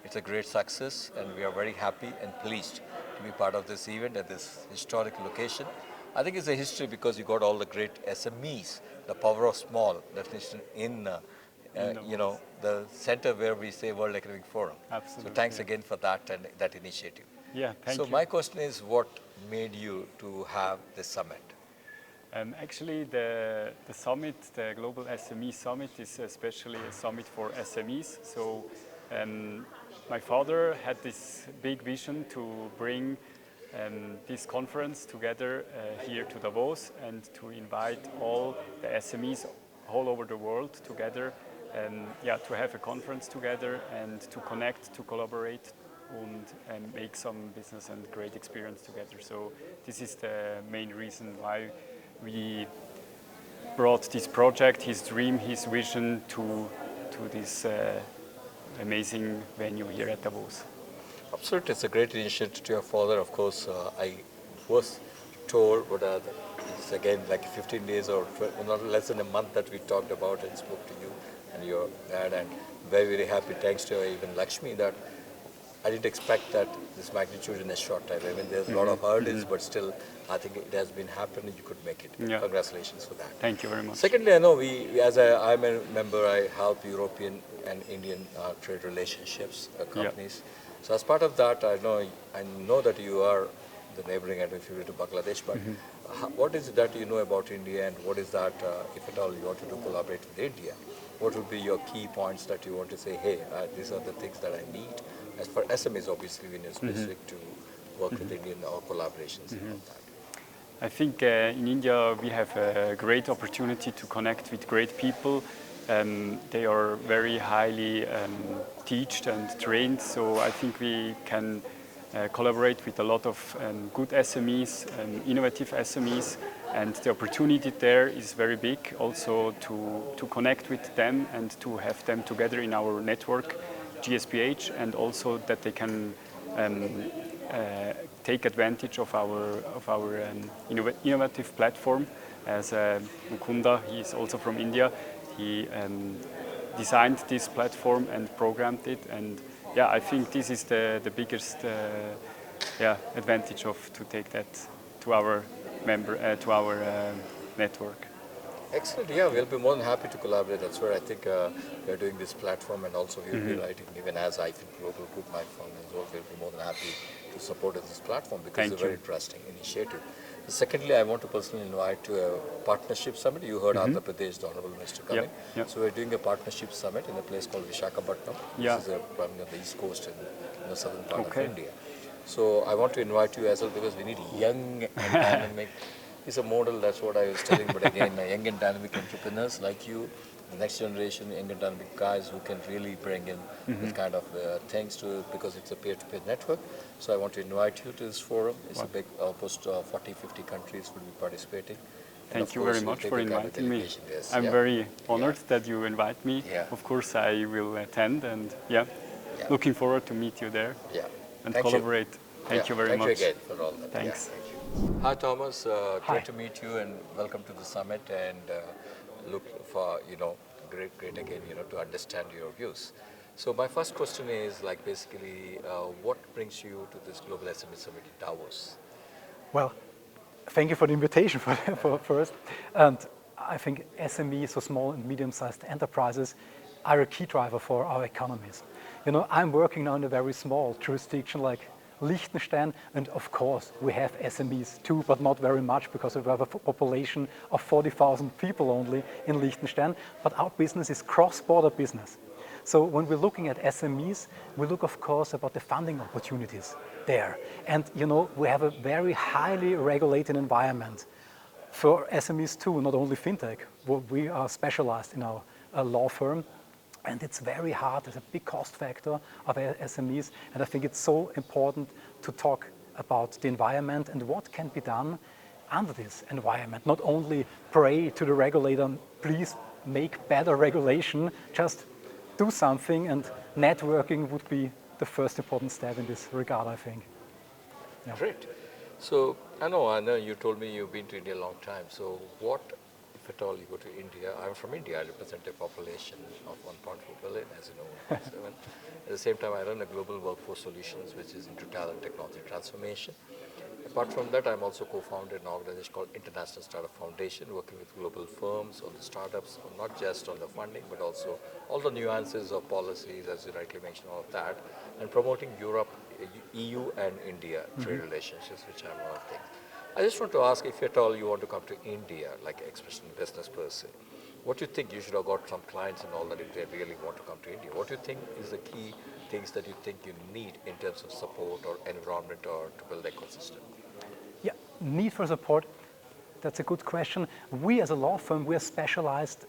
[SPEAKER 9] It's a great success, and we are very happy and pleased to be part of this event at this historic location. I think it's a history because you got all the great SMEs, the power of small definition in the center where we say World Economic Forum.
[SPEAKER 18] Absolutely.
[SPEAKER 9] So thanks again for that and that initiative.
[SPEAKER 18] Yeah, thank
[SPEAKER 9] so
[SPEAKER 18] you.
[SPEAKER 9] my question is, what made you to have this summit?
[SPEAKER 18] Actually, the summit, the Global SME Summit, is especially a summit for SMEs. So my father had this big vision to bring this conference together here to Davos and to invite all the SMEs all over the world together, and to have a conference together and to connect, to collaborate, and make some business and great experience together. So this is the main reason why we brought this project, his dream, his vision to this amazing venue here at Davos.
[SPEAKER 9] Absolutely, it's a great initiative to your father. Of course, I was told, but it's again like 15 days or not less than a month that we talked about and spoke to you and your dad, and very, very happy, thanks to even Lakshmi, that I didn't expect that this magnitude in a short time. I mean, there's a lot of hurdles, but still, I think it has been happening. You could make it.
[SPEAKER 18] Yeah.
[SPEAKER 9] Congratulations for that.
[SPEAKER 18] Thank you very much.
[SPEAKER 9] Secondly, I know I'm a member, I help European and Indian trade relationships companies. So as part of that, I know that you are the neighboring affiliate to Bangladesh, but what is it that you know about India, and what is that, if at all you want to do collaborate with India, what would be your key points that you want to say, hey, these are the things that I need? As for SMEs, obviously, when you're specific to work with Indian or collaborations about that.
[SPEAKER 18] I think in India we have a great opportunity to connect with great people. They are very highly taught and trained, so I think we can collaborate with a lot of good SMEs, innovative SMEs, and the opportunity there is very big also to connect with them and to have them together in our network, GSPH, and also that they can take advantage of our innovative platform. As Mukunda, he is also from India. He designed this platform and programmed it, and I think this is the biggest advantage to take that to our network.
[SPEAKER 9] Excellent. Yeah, we'll be more than happy to collaborate. That's where I think we're doing this platform, and also we'll be writing, even as I think Global Group, my firm as well, we'll be more than happy to support this platform because it's a very interesting initiative. Secondly, I want to personally invite to a partnership summit. You heard Andhra Pradesh, the Honorable Minister coming. So we're doing a partnership summit in a place called Visakhapatnam. This is on the east coast in the southern part of India. So I want to invite you as well, because we need young and dynamic. It's a model, that's what I was telling, but again, young and dynamic entrepreneurs like you, the next generation young and dynamic guys who can really bring in this kind of things to it, because it's a peer-to-peer network. So I want to invite you to this forum. It's a big, almost 40, 50 countries will be participating.
[SPEAKER 18] Thank you very much for inviting me. I'm very honored that you invite me. Of course, I will attend, and looking forward to meet you there and collaborate. Thank you very much.
[SPEAKER 9] Thank you again for all that.
[SPEAKER 18] Thanks.
[SPEAKER 9] Hi Thomas, great to meet you, and welcome to the summit, and look for great again to understand your views. So my first question is basically what brings you to this Global SME Summit in Davos?
[SPEAKER 19] Well, thank you for the invitation for first, and I think SMEs, so small and medium-sized enterprises, are a key driver for our economies. I'm working now in a very small jurisdiction like Liechtenstein, and of course we have SMEs too, but not very much, because we have a population of 40,000 people only in Liechtenstein, but our business is cross-border business. So when we're looking at SMEs, we look of course about the funding opportunities there. And we have a very highly regulated environment for SMEs too, not only fintech. We are specialized in our law firm. And it's very hard, there's a big cost factor of SMEs, and I think it's so important to talk about the environment and what can be done under this environment. Not only pray to the regulator, please make better regulation, just do something, and networking would be the first important step in this regard, I think.
[SPEAKER 9] Yeah. Great. So I know you told me you've been to India a long time, so what, if at all, you go to India? I'm from India. I represent a population of 1.4 billion, as you know, 1.7. At the same time, I run a global workforce solutions, which is into talent technology transformation. Apart from that, I'm also co-founded an organization called International Startup Foundation, working with global firms on the startups, not just on the funding, but also all the nuances of policies, as you rightly mentioned, all of that, and promoting Europe, EU and India trade relationships, which are one of the things. I just want to ask if at all you want to come to India, like expression business per se. What do you think you should have got some clients and all that if they really want to come to India? What do you think is the key things that you think you need in terms of support or environment or to build ecosystem?
[SPEAKER 19] Yeah, need for support. That's a good question. We as a law firm, we are specialized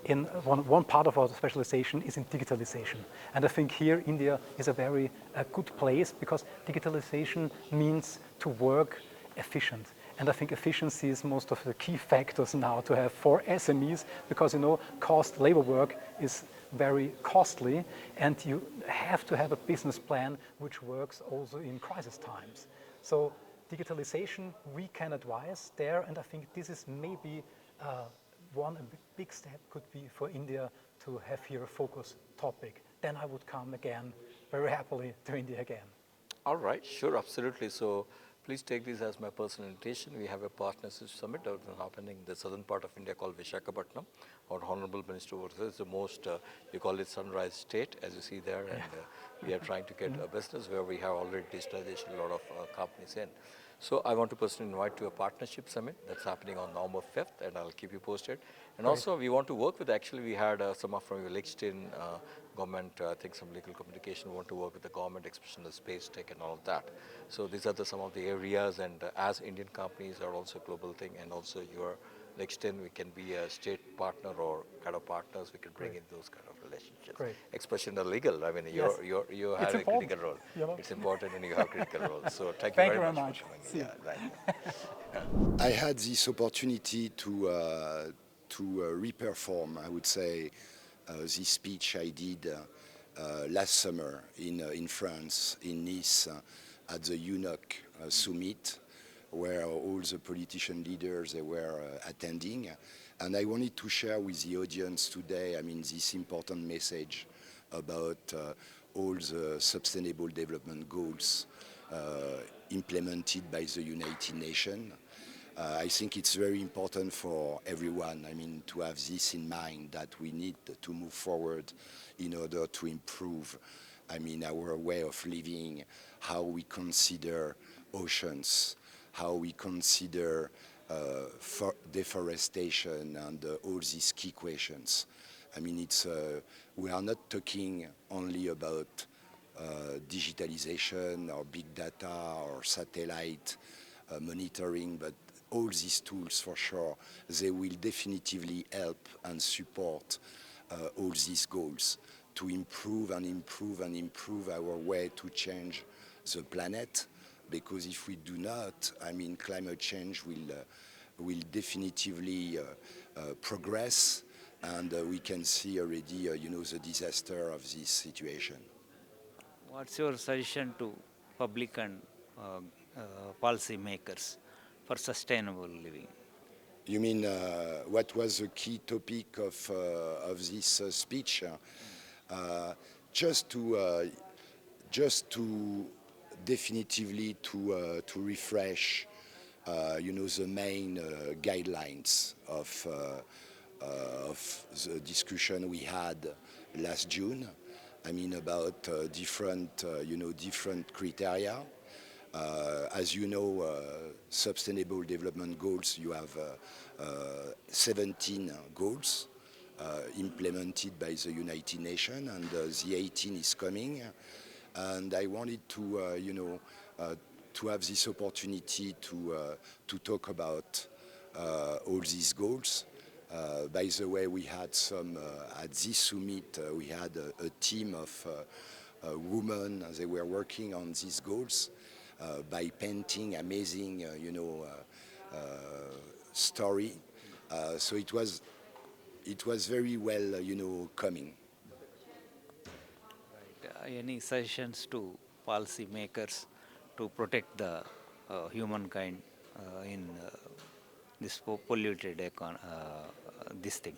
[SPEAKER 19] in one part of our specialization is in digitalization. And I think here India is a very good place because digitalization means to work efficient. And I think efficiency is most of the key factors now to have for SMEs because, you know, labor work is very costly and you have to have a business plan which works also in crisis times. So digitalization, we can advise there, and I think this is maybe one big step could be for India to have here a focus topic. Then I would come again very happily to India again.
[SPEAKER 9] All right, sure, absolutely. So please take this as my personal invitation. We have a partnership summit happening in the southern part of India called Visakhapatnam. Our Honorable Minister over there is the most, you call it sunrise state, as you see there, and we are trying to get a business where we have already digitalization, a lot of companies in. So I want to personally invite to a partnership summit that's happening on November 5th, and I'll keep you posted. And also we want to work with, actually we had someone from your Liechtenstein government, I think some legal communication, want to work with the government, especially the space tech and all of that. So these are some of the areas, and as Indian companies are also a global thing, and also your Liechtenstein, we can be a state partner or kind of partners, we can bring in those kind of relationships.
[SPEAKER 19] Great.
[SPEAKER 9] Especially in the legal, I mean,
[SPEAKER 19] Yes.
[SPEAKER 9] you have a critical role. It's important and you have critical role. So thank you very much.
[SPEAKER 19] See
[SPEAKER 20] I had this opportunity to reperform, I would say, this speech I did last summer in France, in Nice, at the UNOC summit, where all the politician leaders they were attending. And I wanted to share with the audience today, I mean, this important message about all the sustainable development goals implemented by the United Nations. I think it's very important for everyone, I mean, to have this in mind, that we need to move forward in order to improve, I mean, our way of living, how we consider oceans, how we consider deforestation and all these key questions. I mean, we are not talking only about digitalization or big data or satellite monitoring, but all these tools for sure, they will definitively help and support all these goals to improve and improve and improve our way to change the planet. Because if we do not, I mean, climate change will definitively progress, and we can see already, you know, the disaster of this situation.
[SPEAKER 2] What's your suggestion to public and policy makers for sustainable living?
[SPEAKER 20] You mean what was the key topic of this speech? Just to definitively to refresh, you know, the main guidelines of the discussion we had last June. I mean, about different criteria. As you know, sustainable development goals, you have 17 goals implemented by the United Nations, and the 18 is coming. And I wanted to, to have this opportunity to talk about all these goals. By the way, we had some, at this summit, we had a team of women. They were working on these goals by painting amazing, story. So it was very well, coming.
[SPEAKER 2] Any suggestions to policy makers to protect the humankind in this polluted this thing?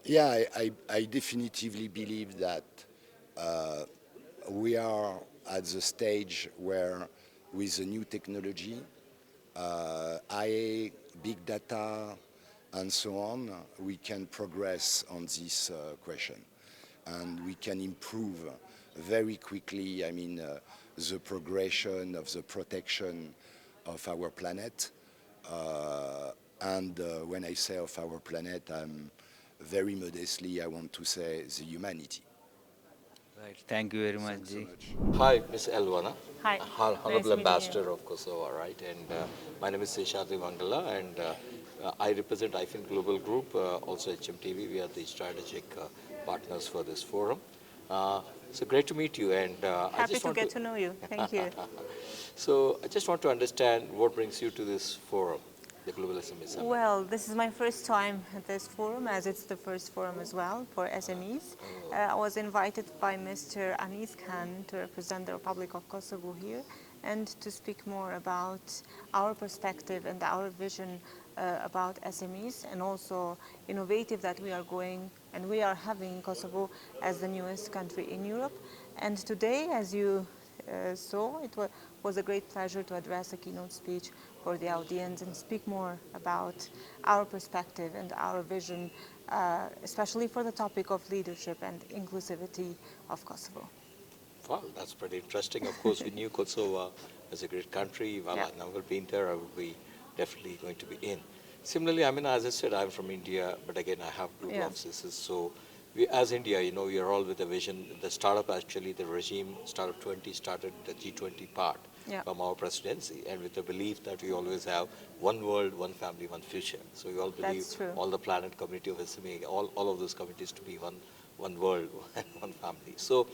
[SPEAKER 20] Yeah, I definitively believe that we are at the stage where, with the new technology, IA, big data, and so on, we can progress on this question. And we can improve very quickly, I mean, the progression of the protection of our planet. And when I say of our planet, I'm very modestly, I want to say the humanity.
[SPEAKER 2] Right. Thank you very much,
[SPEAKER 20] Thanks so
[SPEAKER 2] Ji.
[SPEAKER 20] much.
[SPEAKER 9] Hi, Ms. Elvana.
[SPEAKER 21] Hi.
[SPEAKER 9] Honorable
[SPEAKER 21] Nice meeting
[SPEAKER 9] Ambassador
[SPEAKER 21] you.
[SPEAKER 9] of Kosovo, right? And my name is Seshadri Mangala, and I represent IFIN Global Group, also Hmtv. We are the strategic partners for this forum. So great to meet you, and I
[SPEAKER 21] Happy
[SPEAKER 9] just
[SPEAKER 21] to
[SPEAKER 9] want
[SPEAKER 21] get to know you. Thank you.
[SPEAKER 9] So I just want to understand what brings you to this forum, the Global SME Summit.
[SPEAKER 21] Well, this is my first time at this forum, as it's the first forum as well for SMEs. I was invited by Mr. Anis Khan to represent the Republic of Kosovo here and to speak more about our perspective and our vision about SMEs, and also innovative that we are going and we are having in Kosovo as the newest country in Europe. And today, as you saw, it was a great pleasure to address a keynote speech for the audience and speak more about our perspective and our vision, especially for the topic of leadership and inclusivity of Kosovo.
[SPEAKER 9] Wow, that's pretty interesting. Of course, we knew Kosovo as a great country. Well,
[SPEAKER 21] Yeah.
[SPEAKER 9] I've never been there. I would be definitely going to be in. Similarly, I mean, as I said, I'm from India, but again, I have global
[SPEAKER 21] Yeah.
[SPEAKER 9] offices. So we, as India, you know, we are all with a vision. The startup, actually, the regime, Startup 20, started the G20 part
[SPEAKER 21] Yeah.
[SPEAKER 9] from our presidency, and with the belief that we always have one world, one family, one future. So we all believe
[SPEAKER 21] That's true.
[SPEAKER 9] all the planet community of SME, all of those communities to be one world and one family. So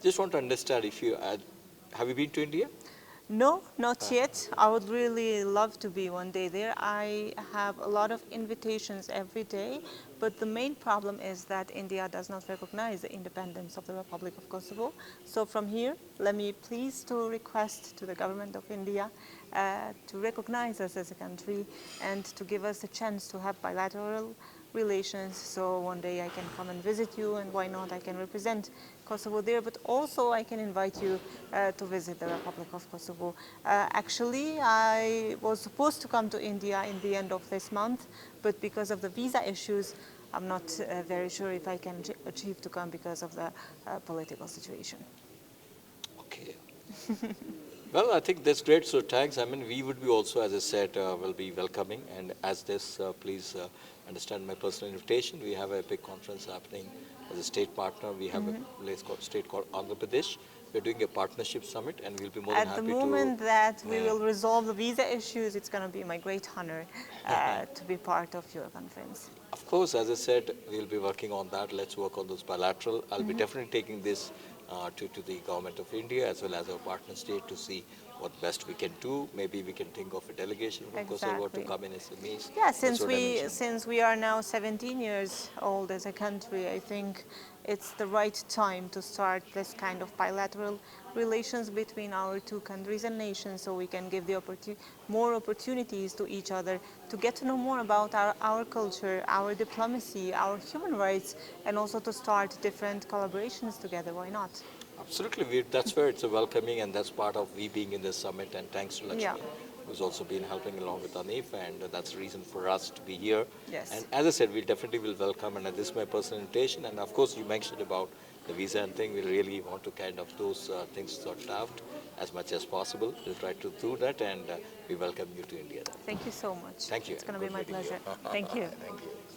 [SPEAKER 9] just want to understand if you have you been to India?
[SPEAKER 21] No, not yet. I would really love to be one day there. I have a lot of invitations every day, but the main problem is that India does not recognize the independence of the Republic of Kosovo. So from here, let me please to request to the government of India to recognize us as a country and to give us a chance to have bilateral relations. So one day I can come and visit you, and why not, I can represent Kosovo there, but also I can invite you to visit the Republic of Kosovo. Actually, I was supposed to come to India in the end of this month, but because of the visa issues, I'm not very sure if I can achieve to come because of the political situation.
[SPEAKER 9] Okay. Well, I think that's great. So thanks. I mean, we would be also, as I said, will be welcoming. And as this, please understand my personal invitation. We have a big conference happening as a state partner. We have a place called state called Andhra Pradesh. We're doing a partnership summit, and we'll be more than
[SPEAKER 21] At the
[SPEAKER 9] happy
[SPEAKER 21] moment that we will resolve the visa issues, it's going to be my great honor to be part of your conference.
[SPEAKER 9] Of course, as I said, we'll be working on that. Let's work on those bilateral. I'll be definitely taking this to the government of India as well as our partner state to see what best we can do. Maybe we can think of a delegation from Kosovo to come in SMEs.
[SPEAKER 21] Yeah, since we are now 17 years old as a country, I think it's the right time to start this kind of bilateral relations between our two countries and nations, so we can give the more opportunities to each other to get to know more about our culture, our diplomacy, our human rights, and also to start different collaborations together. Why not?
[SPEAKER 9] Absolutely, that's where it's a welcoming, and that's part of we being in this summit. And thanks to Lakshmi, who's also been helping along with Anif, and that's the reason for us to be here.
[SPEAKER 21] Yes.
[SPEAKER 9] And as I said, we definitely will welcome, and this is my personal invitation. And of course, you mentioned about the visa and thing. We really want to kind of those things sorted out as much as possible. We'll try to do that, and we welcome you to India.
[SPEAKER 21] Thank you so much.
[SPEAKER 9] Thank you.
[SPEAKER 21] It's going to be my pleasure. Thank you.
[SPEAKER 9] Thank you.